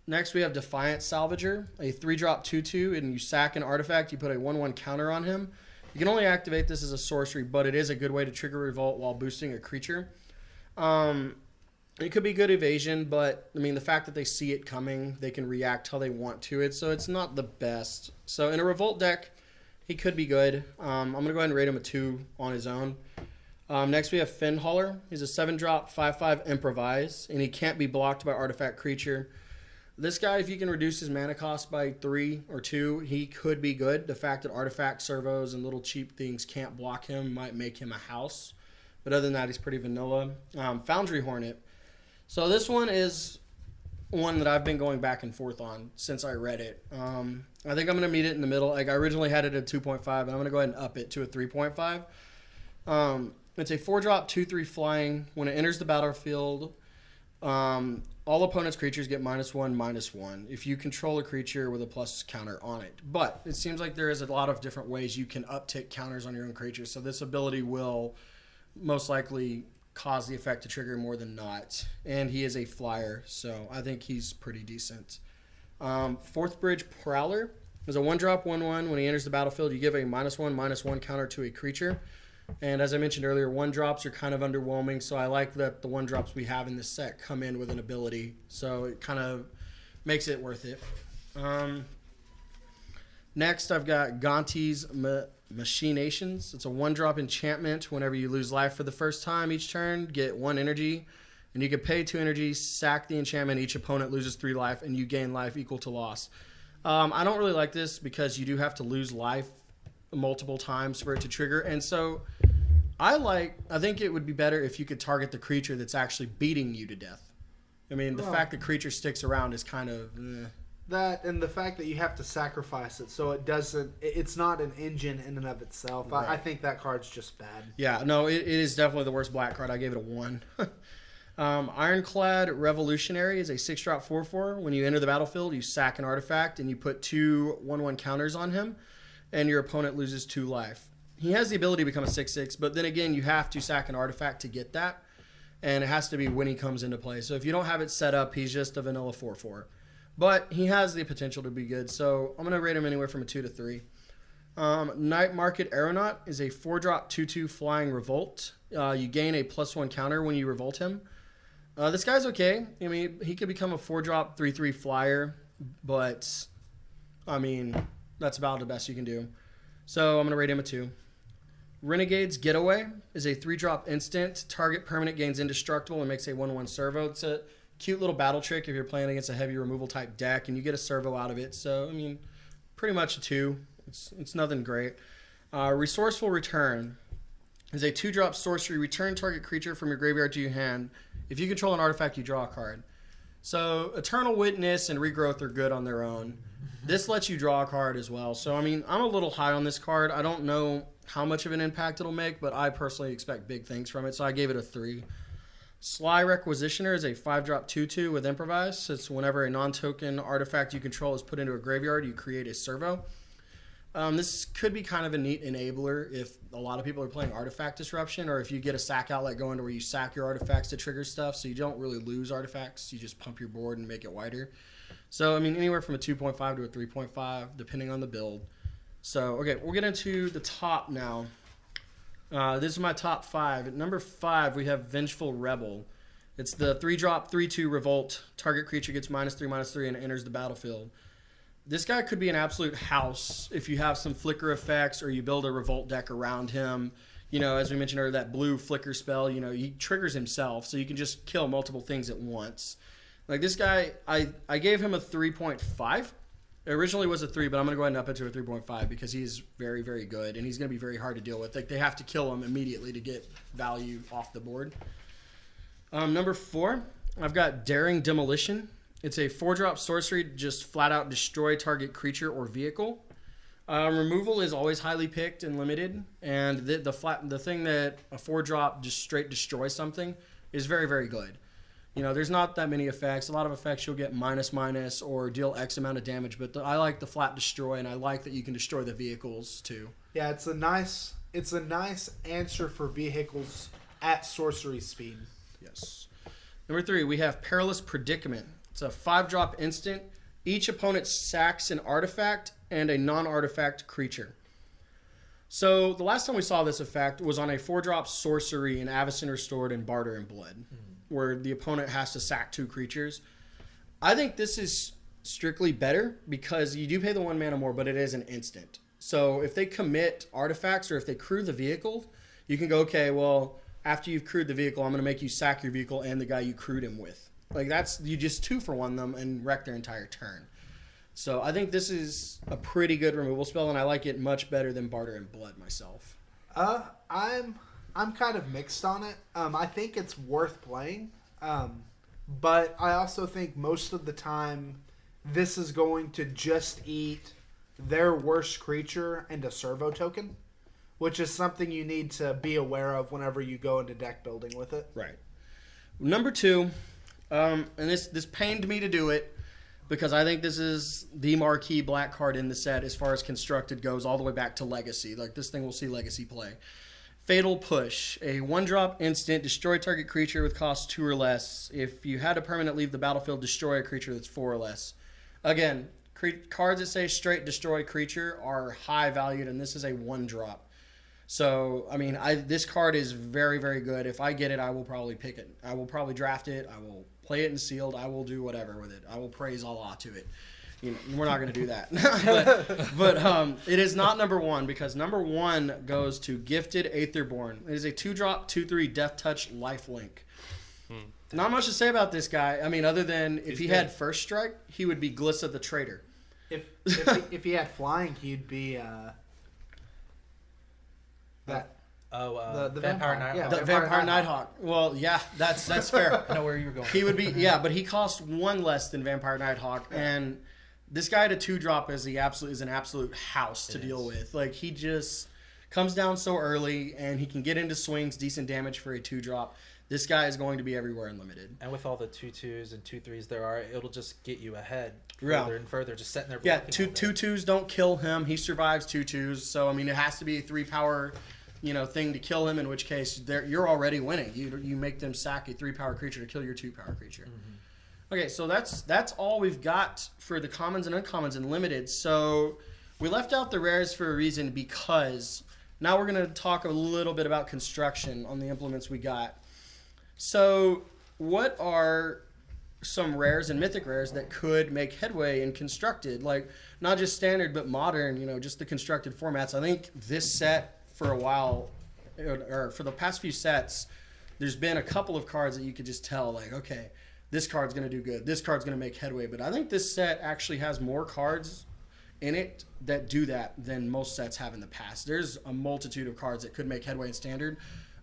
Next, we have Defiant Salvager, a 3-drop 2/2, and you sack an artifact. You put a 1/1 counter on him. You can only activate this as a sorcery, but it is a good way to trigger Revolt while boosting a creature. It could be good evasion, but I mean, the fact that they see it coming, they can react how they want to it, so it's not the best. So in a Revolt deck, he could be good. I'm going to go ahead and rate him a 2 on his own. Next, we have Fin Hauler. He's a 7-drop 5/5 Improvise, and he can't be blocked by artifact creature. This guy, if you can reduce his mana cost by 3 or 2, he could be good. The fact that artifact servos and little cheap things can't block him might make him a house. But other than that, he's pretty vanilla. Foundry Hornet. So this one is one that I've been going back and forth on since I read it. I think I'm going to meet it in the middle. Like, I originally had it at 2.5, and I'm going to go ahead and up it to a 3.5. It's a 4-drop 2/3 flying. When it enters the battlefield, all opponents' creatures get -1/-1 if you control a creature with a plus counter on it. But it seems like there is a lot of different ways you can uptick counters on your own creatures. So this ability will most likely cause the effect to trigger more than not. And he is a flyer, so I think he's pretty decent. Fourth Bridge Prowler is a 1-drop 1/1. When he enters the battlefield, you give a -1/-1 counter to a creature. And as I mentioned earlier, 1-drops are kind of underwhelming, so I like that the 1-drops we have in this set come in with an ability. So it kind of makes it worth it. Next, I've got Gonti's Machinations. It's a 1-drop enchantment. Whenever you lose life for the first time each turn, get 1 energy. And you can pay 2 energy, sack the enchantment. Each opponent loses 3 life, and you gain life equal to loss. I don't really like this because you do have to lose life multiple times for it to trigger. And so I think it would be better if you could target the creature that's actually beating you to death. I mean, the fact the creature sticks around is kind of... That and the fact that you have to sacrifice it, so it's not an engine in and of itself. Right. I think that card's just bad. Yeah, no, it is definitely the worst black card. I gave it a 1. Ironclad Revolutionary is a 6-drop 4/4. When you enter the battlefield, you sack an artifact and you put 2 1/1 counters on him, and your opponent loses 2 life. He has the ability to become a 6/6, but then again, you have to sack an artifact to get that, and it has to be when he comes into play. So if you don't have it set up, he's just a vanilla 4/4. But he has the potential to be good, so I'm going to rate him anywhere from a 2 to 3. Night Market Aeronaut is a 4-drop 2/2 flying revolt. You gain a +1 counter when you revolt him. This guy's okay. I mean, he could become a 4-drop 3/3 flyer, but I mean, that's about the best you can do. So I'm going to rate him a 2. Renegade's Getaway is a 3-drop instant. Target permanent gains indestructible and makes a 1/1 servo. It's a cute little battle trick if you're playing against a heavy removal type deck, and you get a servo out of it. So, I mean, pretty much a 2. It's nothing great. Resourceful Return is a 2-drop sorcery. Return target creature from your graveyard to your hand. If you control an artifact, you draw a card. So, Eternal Witness and Regrowth are good on their own. This lets you draw a card as well. So, I mean, I'm a little high on this card. I don't know how much of an impact it'll make, but I personally expect big things from it, so I gave it a 3. Sly Requisitioner is a 5-drop 2/2 with Improvise. It's whenever a non-token artifact you control is put into a graveyard, you create a servo. This could be kind of a neat enabler if a lot of people are playing Artifact Disruption, or if you get a sack outlet going to where you sack your artifacts to trigger stuff, so you don't really lose artifacts. You just pump your board and make it wider. So, I mean, anywhere from a 2.5 to a 3.5, depending on the build. So, okay, we'll get into the top now. This is my top 5. At number 5, we have Vengeful Rebel. It's the 3-drop, 3/2 revolt. Target creature gets -3/-3 and enters the battlefield. This guy could be an absolute house if you have some flicker effects or you build a revolt deck around him. You know, as we mentioned earlier, that blue flicker spell, you know, he triggers himself, so you can just kill multiple things at once. Like this guy, I gave him a 3.5. It originally was a 3, but I'm going to go ahead and up it to a 3.5 because he's very, very good, and he's going to be very hard to deal with. Like, they have to kill him immediately to get value off the board. Number 4, I've got Daring Demolition. It's a 4-drop sorcery, just flat out destroy target creature or vehicle. Removal is always highly picked and limited, and the thing that a 4-drop just straight destroy something is very, very good. You know, there's not that many effects. A lot of effects you'll get -/ or deal X amount of damage, but I like the flat destroy, and I like that you can destroy the vehicles too. Yeah, it's a nice answer for vehicles at sorcery speed. Yes. Number 3, we have Perilous Predicament. It's a 5-drop instant. Each opponent sacks an artifact and a non-artifact creature. So the last time we saw this effect was on a 4-drop sorcery in Avacyn Restored and Barter in Blood, where the opponent has to sack 2 creatures. I think this is strictly better because you do pay the 1 mana more, but it is an instant. So if they commit artifacts or if they crew the vehicle, you can go, okay, well, after you've crewed the vehicle, I'm going to make you sack your vehicle and the guy you crewed him with. Like, that's, you just 2-for-1 them and wreck their entire turn. So I think this is a pretty good removal spell, and I like it much better than Barter in Blood myself. I'm kind of mixed on it. I think it's worth playing, but I also think most of the time this is going to just eat their worst creature and a servo token, which is something you need to be aware of whenever you go into deck building with it. Right. Number 2, and this pained me to do it because I think this is the marquee black card in the set as far as constructed goes, all the way back to Legacy. Like, this thing will see Legacy play. Fatal Push, a 1-drop instant, destroy target creature with cost 2 or less. If you had a permanent leave the battlefield, destroy a creature that's 4 or less. Again, cards that say straight destroy creature are high valued, and this is a 1-drop. So, I mean, this card is very, very good. If I get it, I will probably pick it. I will probably draft it. I will play it in sealed. I will do whatever with it. I will praise Allah to it. You know, we're not going to do that. but it is not number 1 because number 1 goes to Gifted Aetherborn. It is a 2-drop, 2/3 Death Touch lifelink. Not much to say about this guy. I mean, other than if he had First Strike, he would be Glissa the Traitor. If he had flying, he'd be the Vampire Nighthawk. The Vampire Nighthawk. Well, yeah, that's fair. I know where you were going. He would be, yeah, but he costs 1 less than Vampire Nighthawk, and this guy at a 2-drop is an absolute house to deal with. Like, he just comes down so early, and he can get into swings, decent damage for a 2-drop. This guy is going to be everywhere unlimited. And with all the 2/2s and 2/3s there are, it'll just get you ahead further and further, just sitting there. Yeah, 2/2s don't kill him. He survives 2/2s, so I mean, it has to be a 3-power, thing to kill him. In which case, you're already winning. You make them sack a 3-power creature to kill your 2-power creature. Mm-hmm. Okay, so that's all we've got for the commons and uncommons and limited. So we left out the rares for a reason because now we're going to talk a little bit about construction on the implements we got. So what are some rares and mythic rares that could make headway in constructed, like not just standard but modern, just the constructed formats? I think this set for a while, or for the past few sets, there's been a couple of cards that you could just tell, like, okay, this card's going to do good, this card's going to make headway. But I think this set actually has more cards in it that do that than most sets have in the past. There's a multitude of cards that could make headway in standard,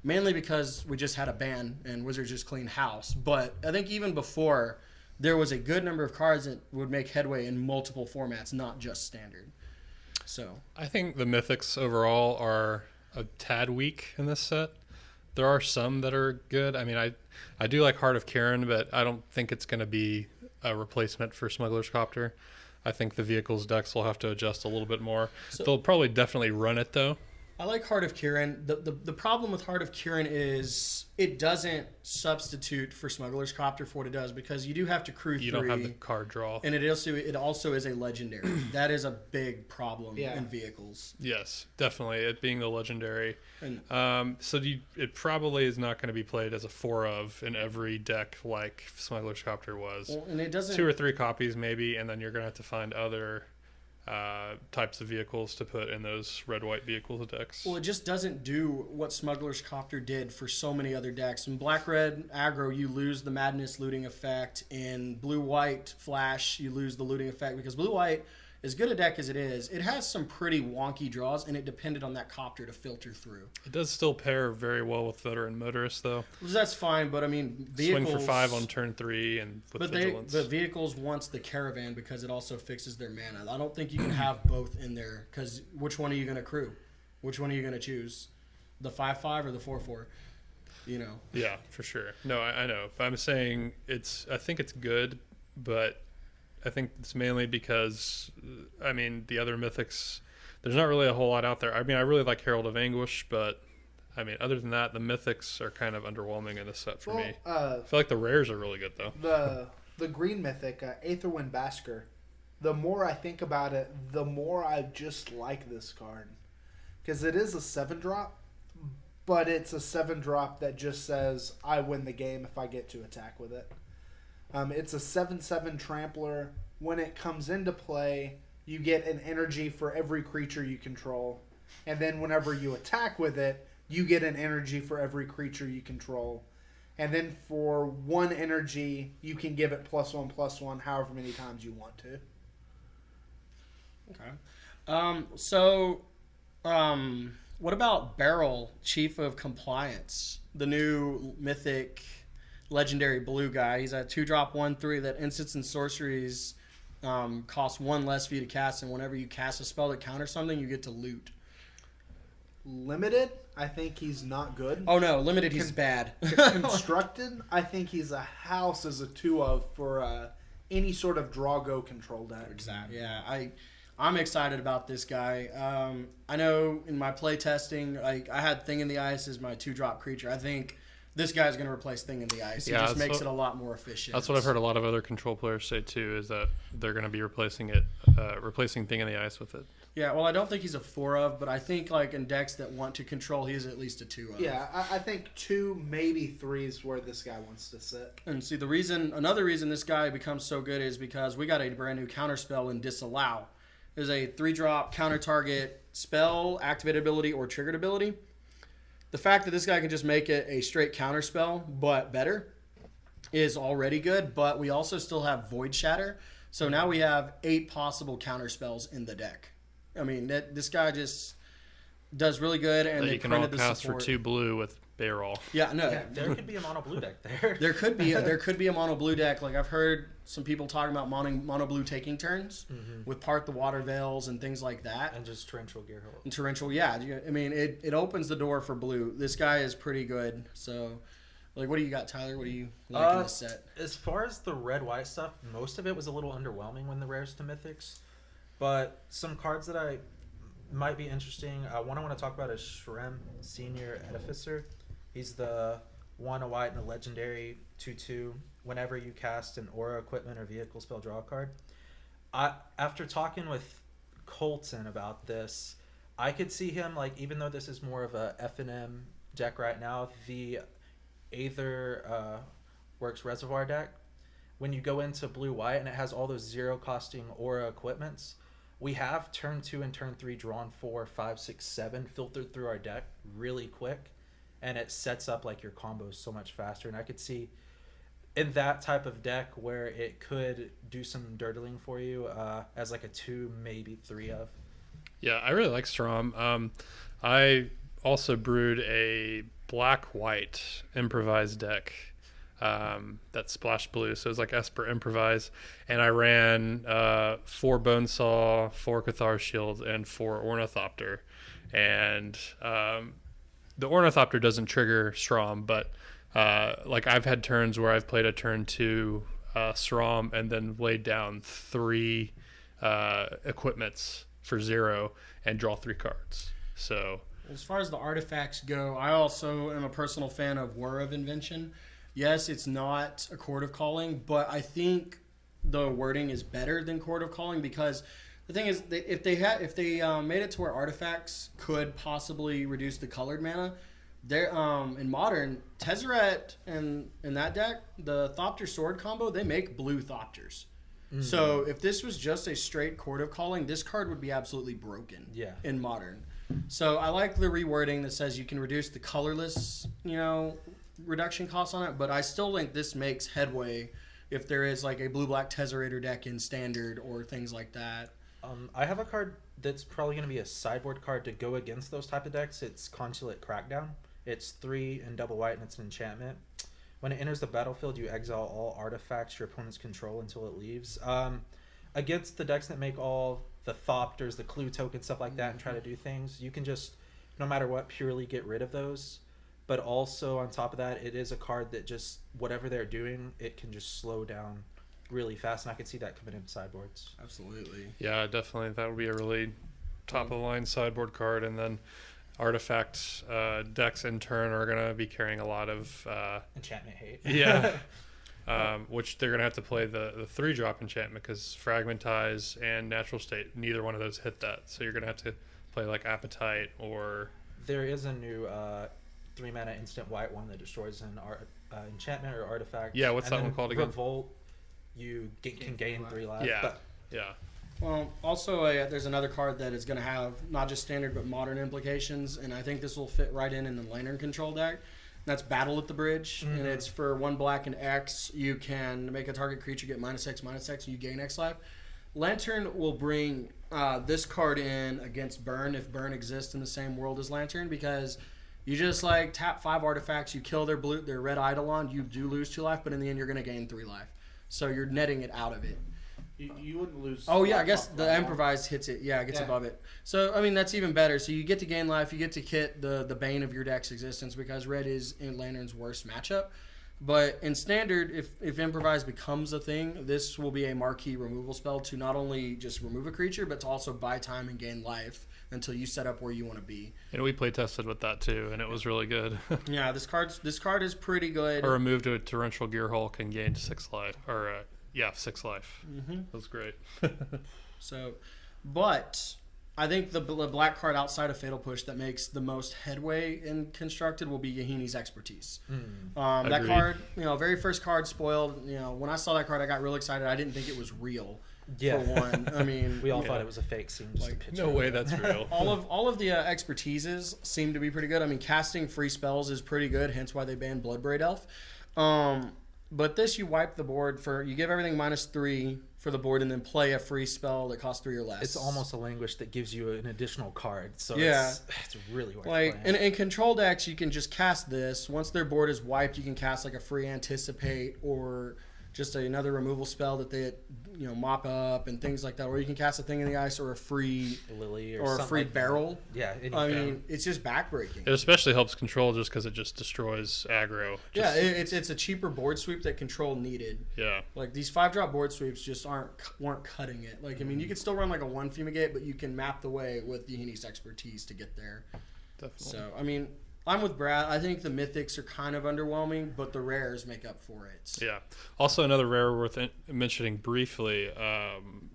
mainly because we just had a ban and Wizards just cleaned house. But I think even before, there was a good number of cards that would make headway in multiple formats, not just standard. So I think the mythics overall are a tad weak in this set. There are some that are good. I mean, I do like Heart of Karen, but I don't think it's going to be a replacement for Smuggler's Copter. I think the vehicles decks will have to adjust a little bit more. They'll probably definitely run it, though. I like Heart of Kirin. The problem with Heart of Kirin is it doesn't substitute for Smuggler's Copter for what it does, because you do have to crew You 3. don't have the card draw. And it also is a legendary. That is a big problem in vehicles. Yes, definitely. It being the legendary. And It probably is not going to be played as a 4 of in every deck like Smuggler's Copter was. well, and it doesn't 2 or 3 copies maybe, and then you're going to have to find other types of vehicles to put in those red-white vehicles decks. Well, it just doesn't do what Smuggler's Copter did for so many other decks. In Black-Red aggro, you lose the Madness looting effect. In Blue-White Flash, you lose the looting effect, because Blue-White, as good a deck as it is, it has some pretty wonky draws, and it depended on that Copter to filter through. It does still pair very well with Veteran Motorist, though. Well, that's fine, but I mean, vehicles... Swing for 5 on turn 3 and with Vigilance. The vehicles wants the Caravan because it also fixes their mana. I don't think you can have both in there, because which one are you going to crew? Which one are you going to choose? The 5/5 or the 4/4? You know? Yeah, for sure. No, I know. But I'm saying I think it's good, but I think it's mainly because, the other mythics, there's not really a whole lot out there. I really like Herald of Anguish, but, other than that, the mythics are kind of underwhelming in this set for me. I feel like the rares are really good, though. The green mythic, Aetherwind Basker, the more I think about it, the more I just like this card. Because it is a 7-drop, but it's a 7-drop that just says, I win the game if I get to attack with it. It's a 7/7 trampler. When it comes into play, you get an energy for every creature you control. And then whenever you attack with it, you get an energy for every creature you control. And then for 1 energy, you can give it +1/+1 however many times you want to. Okay. What about Beryl, Chief of Compliance? The new mythic legendary blue guy. He's a 2-drop 1/3 that instants and sorceries cost 1 less for you to cast, and whenever you cast a spell that counters something, you get to loot. Limited, I think he's not good. Oh no, limited he's bad. Constructed, I think he's a house as a 2-of for any sort of draw-go control deck. Exactly. Yeah, I'm excited about this guy. I know in my play testing, I had Thing in the Ice as my 2-drop creature. I think this guy's going to replace Thing in the Ice. It just makes it a lot more efficient. That's what I've heard a lot of other control players say too, is that they're going to be replacing Thing in the Ice with it. Yeah, well, I don't think he's a 4-of, but I think like in decks that want to control, he's at least a 2-of. Yeah, I think 2, maybe 3 is where this guy wants to sit. And see, another reason this guy becomes so good is because we got a brand new counterspell in Disallow. There's a 3-drop counter target spell, activated ability, or triggered ability. The fact that this guy can just make it a straight counter spell, but better, is already good. But we also still have Void Shatter. So now we have 8 possible counter spells in the deck. This guy just does really good. And that they you can all printed the cast support for 2 blue with Bayroll. Yeah, no. Yeah, there could be a mono blue deck there. There could be a mono blue deck. Like I've heard some people talking about mono blue taking turns with Part the Water Veils and things like that. And just Torrential Gearhold. And Torrential, yeah. It opens the door for blue. This guy is pretty good. So, like, what do you got, Tyler? What do you like in this set? As far as the red-white stuff, most of it was a little underwhelming when the rares to mythics. But some cards that I might be interesting. One I want to talk about is Shrem, Senior Edificer. He's the 1 a white and a legendary 2/2. Whenever you cast an aura, equipment, or vehicle spell, draw a card. After talking with Colton about this, I could see him, like, even though this is more of a F&M deck right now, the Aether Works Reservoir deck, when you go into blue-white and it has all those 0-costing aura equipments, we have turn 2 and turn 3 drawn 4, 5, 6, 7 filtered through our deck really quick, and it sets up like your combos so much faster. And I could see in that type of deck where it could do some dirtling for you as like a 2, maybe 3 of. Yeah, I really like Strom. I also brewed a black-white improvised deck that splashed blue, so it was like Esper Improvise, and I ran 4 Bonesaw, 4 Cathar Shields, and 4 Ornithopter. And the Ornithopter doesn't trigger Strom, but like I've had turns where I've played a turn 2 Strom and then laid down 3 equipments for 0 and draw 3 cards. So As far as the artifacts go, I also am a personal fan of Whir of Invention. Yes, it's not a Chord of Calling, but I think the wording is better than Chord of Calling because the thing is, if they made it to where artifacts could possibly reduce the colored mana, they're in Modern Tezzeret and in that deck, the Thopter Sword combo, they make blue Thopters. So if this was just a straight Chord of Calling, this card would be absolutely broken. In Modern. So I like the rewording that says you can reduce the colorless, reduction cost on it, but I still think this makes headway if there is like a blue-black Tezzerator deck in Standard or things like that. I have a card that's probably going to be a sideboard card to go against those type of decks. It's Consulate Crackdown. It's 3 and double white, and it's an enchantment. When it enters the battlefield, you exile all artifacts your opponents control until it leaves. Against the decks that make all the Thopters, the clue tokens, stuff like that, and try to do things, you can just, no matter what, purely get rid of those. But also, on top of that, it is a card that just, whatever they're doing, it can just slow down really fast, and I could see that coming in sideboards. Absolutely. Yeah, definitely. That would be a really top-of-the-line sideboard card, and then artifact decks in turn are going to be carrying a lot of enchantment hate. Yeah. Which they're going to have to play the 3-drop enchantment because Fragmentize and Natural State, neither one of those hit that. So you're going to have to play like Appetite or... There is a new 3-mana instant white one that destroys an enchantment or artifact. Yeah, what's that one called again? Revolt, you can gain 3 life. Yeah. Well, also there's another card that is going to have not just Standard but Modern implications, and I think this will fit right in the Lantern control deck. That's Battle at the Bridge, and it's for 1 black and X. You can make a target creature get -X/-X, and you gain X life. Lantern will bring this card in against Burn if Burn exists in the same world as Lantern, because you just tap 5 artifacts, you kill their red Eidolon, you do lose 2 life, but in the end you're going to gain 3 life. So you're netting it out of it. You wouldn't lose. Oh yeah, I guess the improvised hits it. Yeah, it gets above it. So I mean that's even better. So you get to gain life, you get to kit the bane of your deck's existence because red is in Lantern's worst matchup. But in Standard, if improvised becomes a thing, this will be a marquee removal spell to not only just remove a creature, but to also buy time and gain life until you set up where you want to be. And we play tested with that too, and it was really good. Yeah, this card is pretty good. Or remove a torrential Gear Hulk and gain 6 life, or 6 life. That was great. So, but I think the black card outside of Fatal Push that makes the most headway in Constructed will be Yahini's Expertise. That card, very first card spoiled. When I saw that card, I got real excited. I didn't think it was real. For one, I mean, we all thought it was a fake scene. No way, that's real. all of the expertises seem to be pretty good. I mean, casting free spells is pretty good. Hence why they banned Bloodbraid Elf. But this, you wipe the board you give everything -3 for the board, and then play a free spell that costs 3 or less. It's almost a language that gives you an additional card. So yeah, it's really worth playing. In control decks, you can just cast this. Once their board is wiped, you can cast a free Anticipate or just another removal spell that they mop up and things like that, or you can cast a Thing in the Ice or a free Lily or a free barrel. Yeah, I mean, it's just backbreaking. It especially helps control just because it just destroys aggro. It's a cheaper board sweep that control needed. Yeah, these 5-drop board sweeps just weren't cutting it. I mean, you could still run a 1 Fumigate, but you can map the way with Yahini's Expertise to get there. Definitely. So I mean, I'm with Brad. I think the mythics are kind of underwhelming, but the rares make up for it. Yeah. Also, another rare worth mentioning briefly.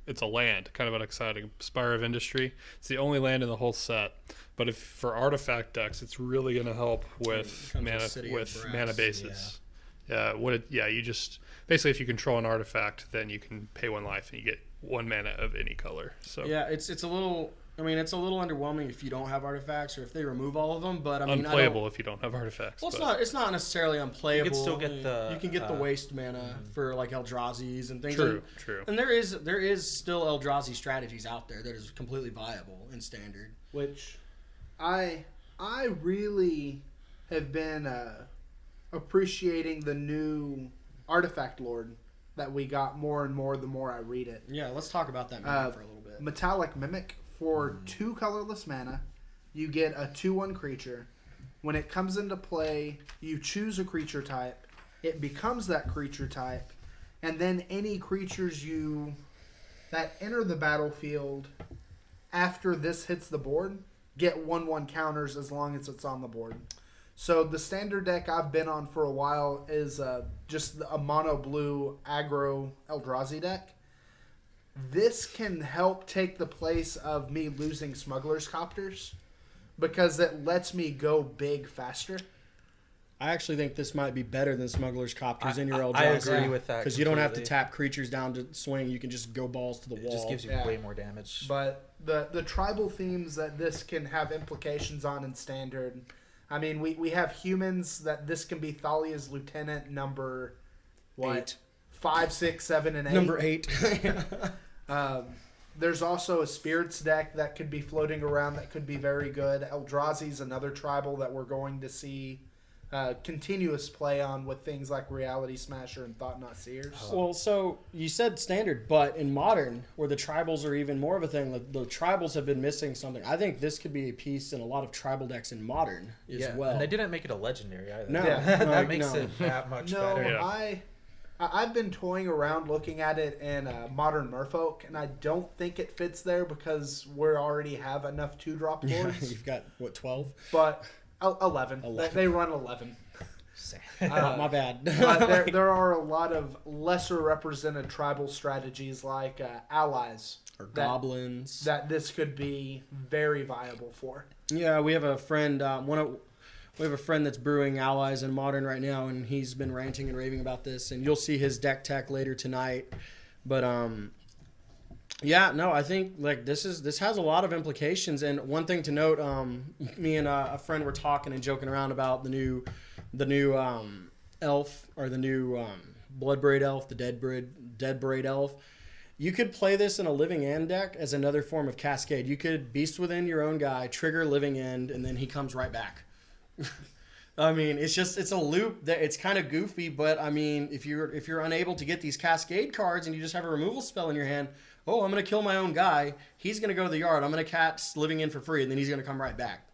It's a land, kind of an exciting Spire of Industry. It's the only land in the whole set, but if for artifact decks, it's really going to help with mana bases. Yeah. You just basically, if you control an artifact, then you can pay 1 life and you get 1 mana of any color. So yeah, it's a little. I mean, it's a little underwhelming if you don't have artifacts or if they remove all of them. But I mean, unplayable if you don't have artifacts. Well, it's not necessarily unplayable. You can still get you can get the waste mana for Eldrazi's and things. True. And there is still Eldrazi strategies out there that is completely viable in Standard. Which I really have been appreciating the new Artifact Lord that we got more and more the more I read it. Yeah, let's talk about that mimic for a little bit. Metallic Mimic. For 2 colorless mana, you get a 2/1 creature. When it comes into play, you choose a creature type. It becomes that creature type, and then any creatures that enter the battlefield after this hits the board get 1/1 counters as long as it's on the board. So the standard deck I've been on for a while is just a mono blue aggro Eldrazi deck. This can help take the place of me losing Smuggler's Copters because it lets me go big faster. I actually think this might be better than Smuggler's Copters in your Eldrazi. I agree with that. Because you don't have to tap creatures down to swing. You can just go balls to the It wall. just gives you way more damage. But the tribal themes that this can have implications on in Standard, I mean, we have humans that this can be Thalia's Lieutenant number, what? 8. 5, 6, 7, and 8. Number 8. There's also a Spirits deck that could be floating around that could be very good. Eldrazi's another tribal that we're going to see continuous play on with things like Reality Smasher and Thought Not Seers. Well, so you said Standard, but in Modern, where the tribals are even more of a thing, the tribals have been missing something. I think this could be a piece in a lot of tribal decks in Modern as well. And they didn't make it a legendary either. No. That makes it that much better. Yeah. I've been toying around looking at it in Modern Merfolk, and I don't think it fits there because we already have enough 2-drop boards. You've got, what, 12? But 11. They run 11. My bad. But there are a lot of lesser represented tribal strategies like allies. Or goblins. That this could be very viable for. Yeah, we have a friend, we have a friend that's brewing allies in Modern right now, and he's been ranting and raving about this, and you'll see his deck tech later tonight. But yeah, no, I think like this has a lot of implications. And one thing to note, me and a friend were talking and joking around about the new elf, or the new Bloodbraid elf, the Deadbraid elf. You could play this in a Living End deck as another form of Cascade. You could Beast Within your own guy, trigger Living End, and then he comes right back. I mean, it's a loop that it's kind of goofy, but I mean, if you're unable to get these Cascade cards and you just have a removal spell in your hand, oh, I'm going to kill my own guy. He's going to go to the yard. I'm going to cast Living End for free, and then he's going to come right back.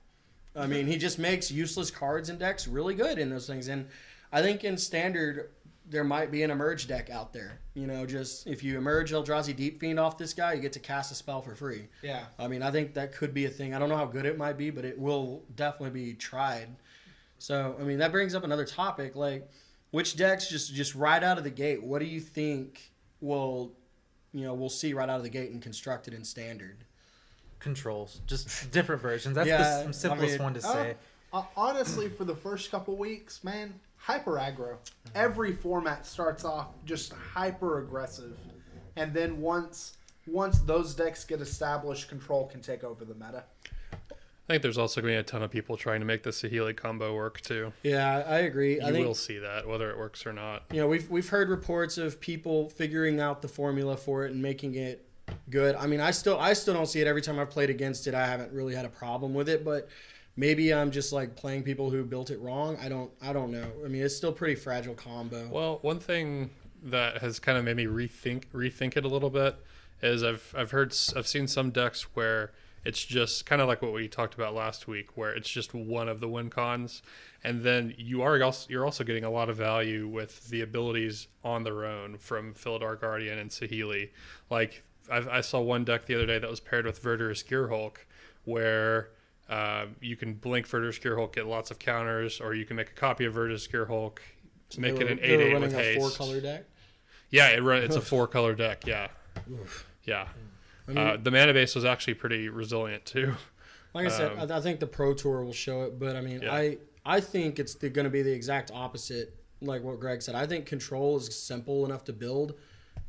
I mean, he just makes useless cards and decks really good in those things. And I think in Standard, there might be an Emerge deck out there. You know, just if you Emerge Eldrazi Deep Fiend off this guy, you get to cast a spell for free. Yeah. I mean, I think that could be a thing. I don't know how good it might be, but it will definitely be tried. So, I mean, that brings up another topic. Like, which decks just right out of the gate, what do you think we'll see right out of the gate and constructed in Standard? Controls. Just different versions. That's the simplest one to say. Honestly, for the first couple weeks, man, hyper aggro. Every format starts off just hyper aggressive. And then once those decks get established, control can take over the meta. I think there's also going to be a ton of people trying to make the Saheeli combo work too. Yeah, I agree. I think will see that, whether it works or not. You know, we've heard reports of people figuring out the formula for it and making it good. I mean, I still don't see it. Every time I've played against it, I haven't really had a problem with it, but maybe I'm just like playing people who built it wrong. I don't know. I mean, it's still pretty fragile combo. Well, one thing that has kind of made me rethink it a little bit is I've seen some decks where it's just kind of like what we talked about last week, where it's just one of the win cons, and then you're also getting a lot of value with the abilities on their own from Philidar Guardian and Saheeli. Like I saw one deck the other day that was paired with Verdurous Gearhulk, where you can blink Verdurous Gearhulk, get lots of counters, or you can make a copy of Verdurous Gearhulk, make it an 8/8 with haste. A 4-color deck. Yeah, it's a 4-color deck. Yeah, yeah. I mean, the mana base was actually pretty resilient too. Like I said, I think the Pro Tour will show it, but I mean, yeah. I think it's going to be the exact opposite, like what Greg said. I think Control is simple enough to build,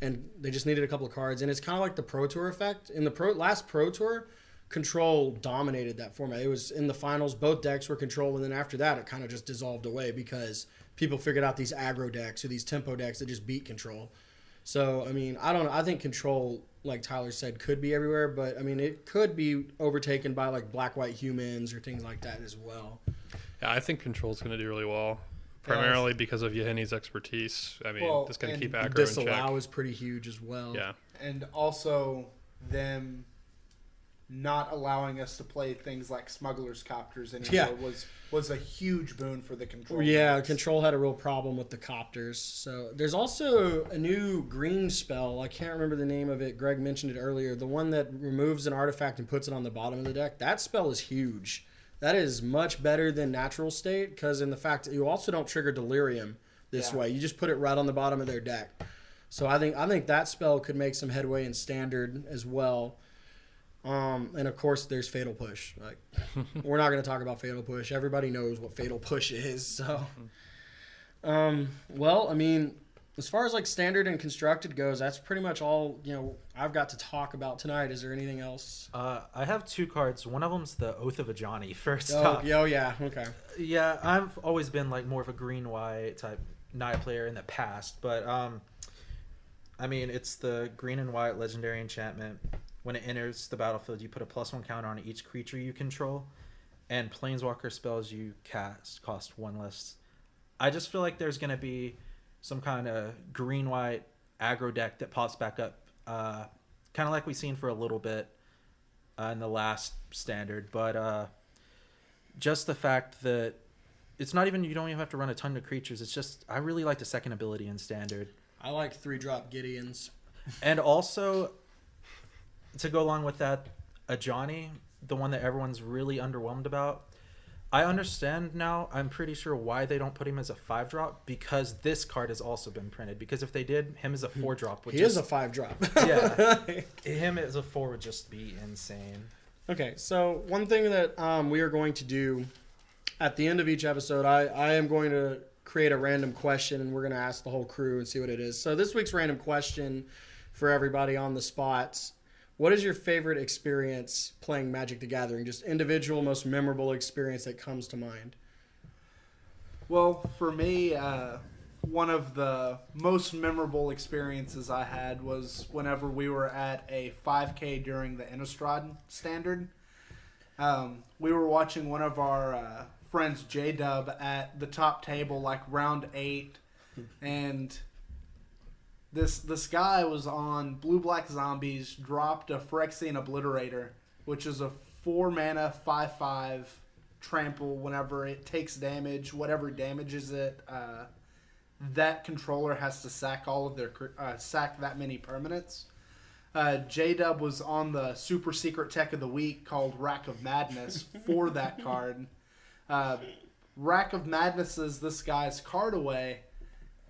and they just needed a couple of cards, and it's kind of like the Pro Tour effect. In the last Pro Tour, Control dominated that format. It was in the finals, both decks were Control, and then after that, it kind of just dissolved away because people figured out these aggro decks or these tempo decks that just beat Control. So, I mean, I don't know. I think Control, like Tyler said, could be everywhere, but I mean, it could be overtaken by like Black-White Humans or things like that as well. Yeah, I think Control's going to do really well, primarily because of Yeheni's expertise. I mean, it's going to keep aggro in check. Disallow is pretty huge as well. Yeah. And also them not allowing us to play things like Smuggler's Copters anymore Yeah. was a huge boon for the control. Yeah, Control had a real problem with the copters. So there's also a new green spell. I can't remember the name of it. Greg mentioned it earlier. The one that removes an artifact and puts it on the bottom of the deck. That spell is huge. That is much better than Natural State because in the fact that you also don't trigger Delirium this way. You just put it right on the bottom of their deck. So I think that spell could make some headway in Standard as well. And of course, there's Fatal Push. Like, we're not going to talk about Fatal Push. Everybody knows what Fatal Push is. So, well, I mean, as far as like Standard and Constructed goes, that's pretty much all I've got to talk about tonight. Is there anything else? I have 2 cards. One of them's the Oath of Ajani. First Oh, off. yeah, okay. Yeah, I've always been like more of a green-white type Naya player in the past, but I mean, it's the green and white legendary enchantment. When it enters the battlefield, you put a +1 counter on each creature you control, and planeswalker spells you cast cost 1 less. I just feel like there's going to be some kind of green-white aggro deck that pops back up, kind of like we've seen for a little bit in the last Standard. But just the fact that it's not even, you don't even have to run a ton of creatures. It's just, I really like the second ability in Standard. I like 3-drop Gideons. And also, to go along with that, Ajani, the one that everyone's really underwhelmed about, I understand now, I'm pretty sure why they don't put him as a 5-drop, because this card has also been printed. Because if they did him as a 4-drop, He is a 5-drop. Yeah. Him as a 4 would just be insane. Okay, so one thing that we are going to do at the end of each episode, I am going to create a random question, and we're going to ask the whole crew and see what it is. So this week's random question for everybody on the spots: what is your favorite experience playing Magic the Gathering? Just individual, most memorable experience that comes to mind. Well, for me, one of the most memorable experiences I had was whenever we were at a 5K during the Innistrad Standard. We were watching one of our friends, J-Dub, at the top table, like round 8, and this guy was on Blue-Black Zombies, dropped a Phyrexian Obliterator, which is a 4-mana 5/5 trample. Whenever it takes damage, whatever damages it, that controller has to sack all of their sack that many permanents. J-Dub was on the super secret tech of the week called Rack of Madness for that card. Rack of Madness is this guy's card away.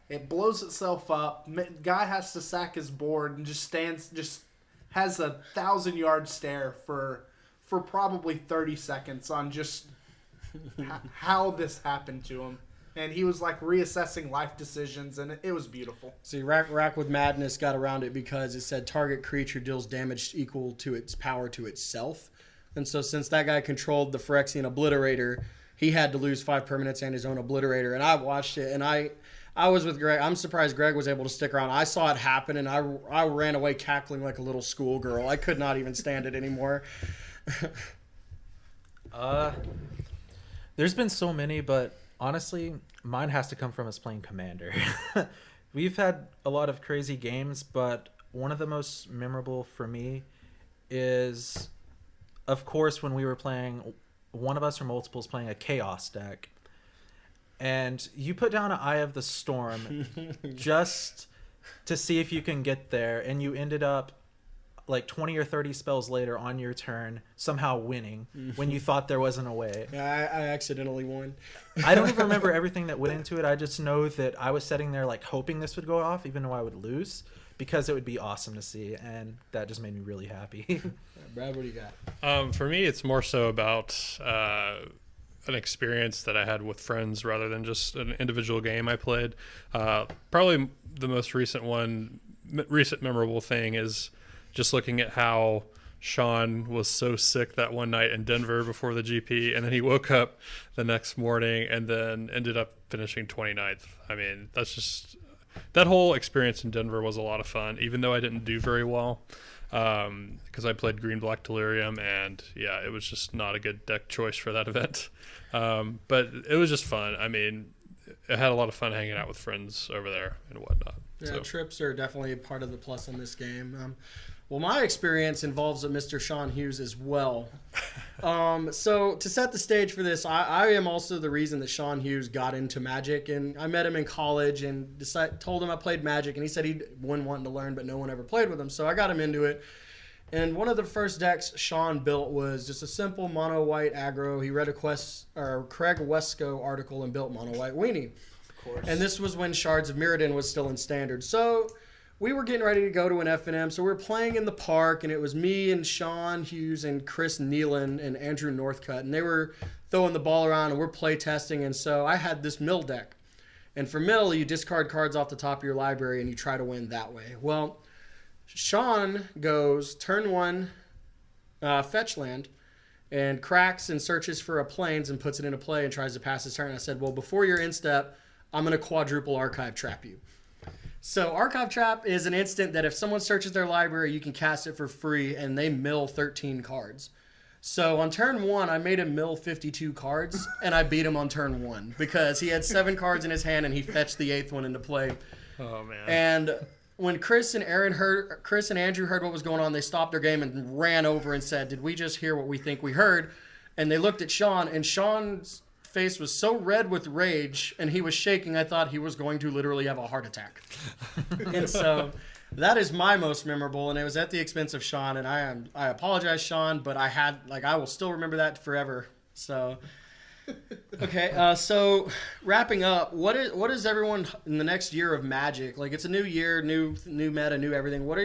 It blows itself up. Guy has to sack his board and just has a 1,000-yard stare for probably 30 seconds on just how this happened to him. And he was like reassessing life decisions, and it was beautiful. See, Rack with Madness got around it because it said target creature deals damage equal to its power to itself. And so since that guy controlled the Phyrexian Obliterator, he had to lose 5 permanents and his own Obliterator. And I watched it, and I was with Greg. I'm surprised Greg was able to stick around. I saw it happen, and I ran away cackling like a little schoolgirl. I could not even stand it anymore. There's been so many, but honestly, mine has to come from us playing Commander. We've had a lot of crazy games, but one of the most memorable for me is, of course, when we were playing, one of us or multiples playing a Chaos deck. And you put down an Eye of the Storm just to see if you can get there, and you ended up like 20 or 30 spells later on your turn somehow winning when you thought there wasn't a way. Yeah, I accidentally won. I don't even remember everything that went into it. I just know that I was sitting there like hoping this would go off even though I would lose, because it would be awesome to see, and that just made me really happy. Brad, what do you got? For me, it's more so about an experience that I had with friends rather than just an individual game I played. Probably the most recent memorable thing is just looking at how Sean was so sick that one night in Denver before the GP, and then he woke up the next morning and then ended up finishing 29th. I mean, that whole experience in Denver was a lot of fun, even though I didn't do very well, because I played Green-Black Delirium, and yeah, it was just not a good deck choice for that event. But it was just fun. I mean, I had a lot of fun hanging out with friends over there and whatnot. Yeah, so. Trips are definitely a part of the plus on this game. Well, my experience involves a Mr. Sean Hughes as well. So to set the stage for this, I am also the reason that Sean Hughes got into Magic, and I met him in college and told him I played Magic, and he said he'd been wanting to learn, but no one ever played with him, so I got him into it. And one of the first decks Sean built was just a simple mono white aggro. He read a Craig Wesco article and built mono white weenie. Of course. And this was when Shards of Mirrodin was still in standard. So we were getting ready to go to an FNM, so we were playing in the park, and it was me and Sean Hughes and Chris Nealon and Andrew Northcutt, and they were throwing the ball around, and we're play testing, and so I had this mill deck. And for mill, you discard cards off the top of your library, and you try to win that way. Well, Sean goes turn 1 fetch land and cracks and searches for a plains and puts it into play and tries to pass his turn. I said, well, before your instep, I'm going to quadruple Archive Trap you. So Archive Trap is an instant that if someone searches their library, you can cast it for free, and they mill 13 cards. So on turn 1, I made him mill 52 cards, and I beat him on turn 1 because he had 7 cards in his hand, and he fetched the 8th one into play. Oh, man. And when Chris and Andrew heard what was going on, they stopped their game and ran over and said, did we just hear what we think we heard? And they looked at Sean, and Sean's face was so red with rage, and he was shaking, I thought he was going to literally have a heart attack. And so that is my most memorable, and it was at the expense of Sean, and I apologize, Sean, but I will still remember that forever. So... Okay, so wrapping up, what is everyone in the next year of Magic? Like, it's a new year, new meta, new everything. What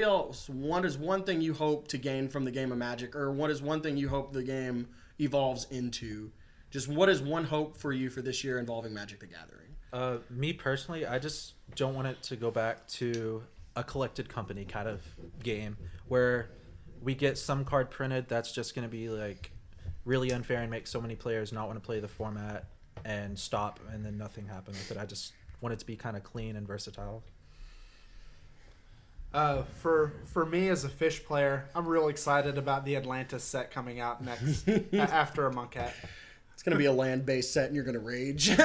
is one thing you hope to gain from the game of Magic, or what is one thing you hope the game evolves into? Just what is one hope for you for this year involving Magic the Gathering? Me personally, I just don't want it to go back to a collected company kind of game where we get some card printed that's just going to be like really unfair and make so many players not want to play the format and stop, and then nothing happen with it. I just want it to be kind of clean and versatile. For me as a Fish player, I'm real excited about the Atlantis set coming out next after a Monkat. It's going to be a land-based set, and you're going to rage.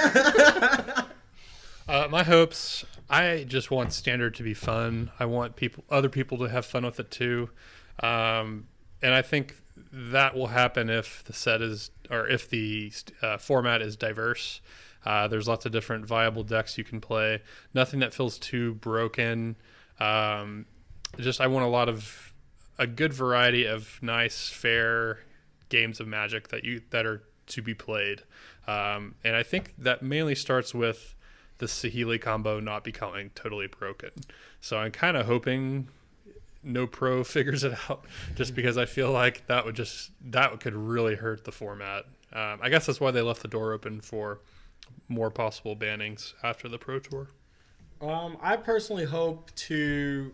My hopes, I just want Standard to be fun. I want other people to have fun with it too. And I think that will happen if the set is, or if the format is diverse. There's lots of different viable decks you can play. Nothing that feels too broken. I want a good variety of nice, fair games of Magic that are to be played. And I think that mainly starts with the Saheeli combo not becoming totally broken. So I'm kind of hoping no pro figures it out, just because I feel like that could really hurt the format. I guess that's why they left the door open for more possible bannings after the Pro Tour. I personally hope to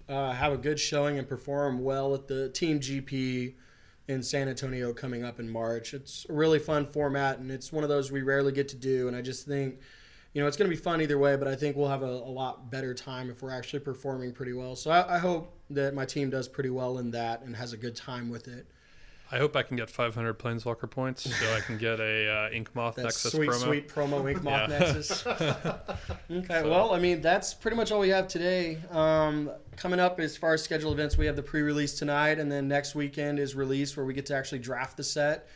have a good showing and perform well at the Team GP in San Antonio coming up in March. It's a really fun format, and it's one of those we rarely get to do, and I just think it's going to be fun either way, but I think we'll have a lot better time if we're actually performing pretty well. So I hope that my team does pretty well in that and has a good time with it. I hope I can get 500 Planeswalker points so I can get a Ink Moth Nexus promo. Sweet promo Ink Moth Nexus. Okay, well, that's pretty much all we have today. Coming up as far as scheduled events, we have the pre-release tonight, and then next weekend is release where we get to actually draft the set.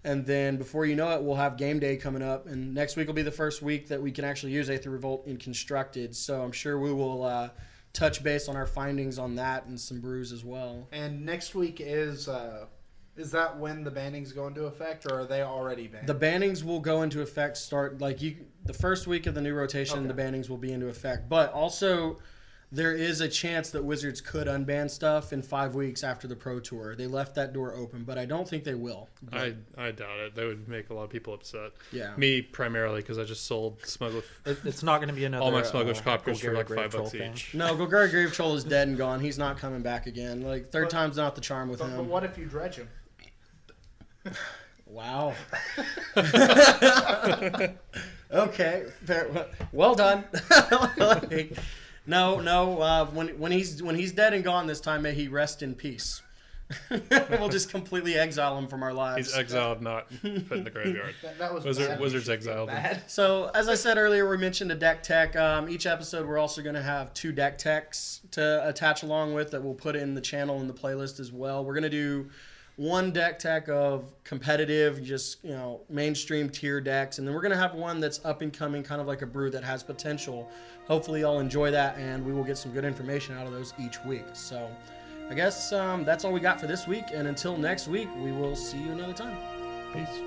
And then before you know it, we'll have game day coming up. And next week will be the first week that we can actually use Aether Revolt in Constructed. So I'm sure we will touch base on our findings on that and some brews as well. And next week is that when the bannings go into effect, or are they already banned? The bannings will go into effect the first week of the new rotation. Okay. The bannings will be into effect. But also, there is a chance that Wizards could unban stuff in 5 weeks after the Pro Tour. They left that door open, but I don't think they will. I doubt it. That would make a lot of people upset. Yeah. Me primarily, because I just sold Smuggle. It's not going to be another. All my Smugglish copies for like $5 each. No, Golgari Grave Troll is dead and gone. He's not coming back again. Third time's not the charm with him. But what if you dredge him? Wow. Okay. Well done. No. When he's dead and gone this time, may he rest in peace. We'll just completely exile him from our lives. He's exiled, not put in the graveyard. That was Wizards exiled him. bad. So, as I said earlier, we mentioned a deck tech. Each episode, we're also going to have 2 deck techs to attach along with that we'll put in the channel and the playlist as well. We're going to do 1 deck tech of competitive, just, mainstream tier decks. And then we're going to have one that's up and coming, kind of like a brew that has potential. Hopefully, y'all enjoy that, and we will get some good information out of those each week. So, I guess that's all we got for this week. And until next week, we will see you another time. Peace.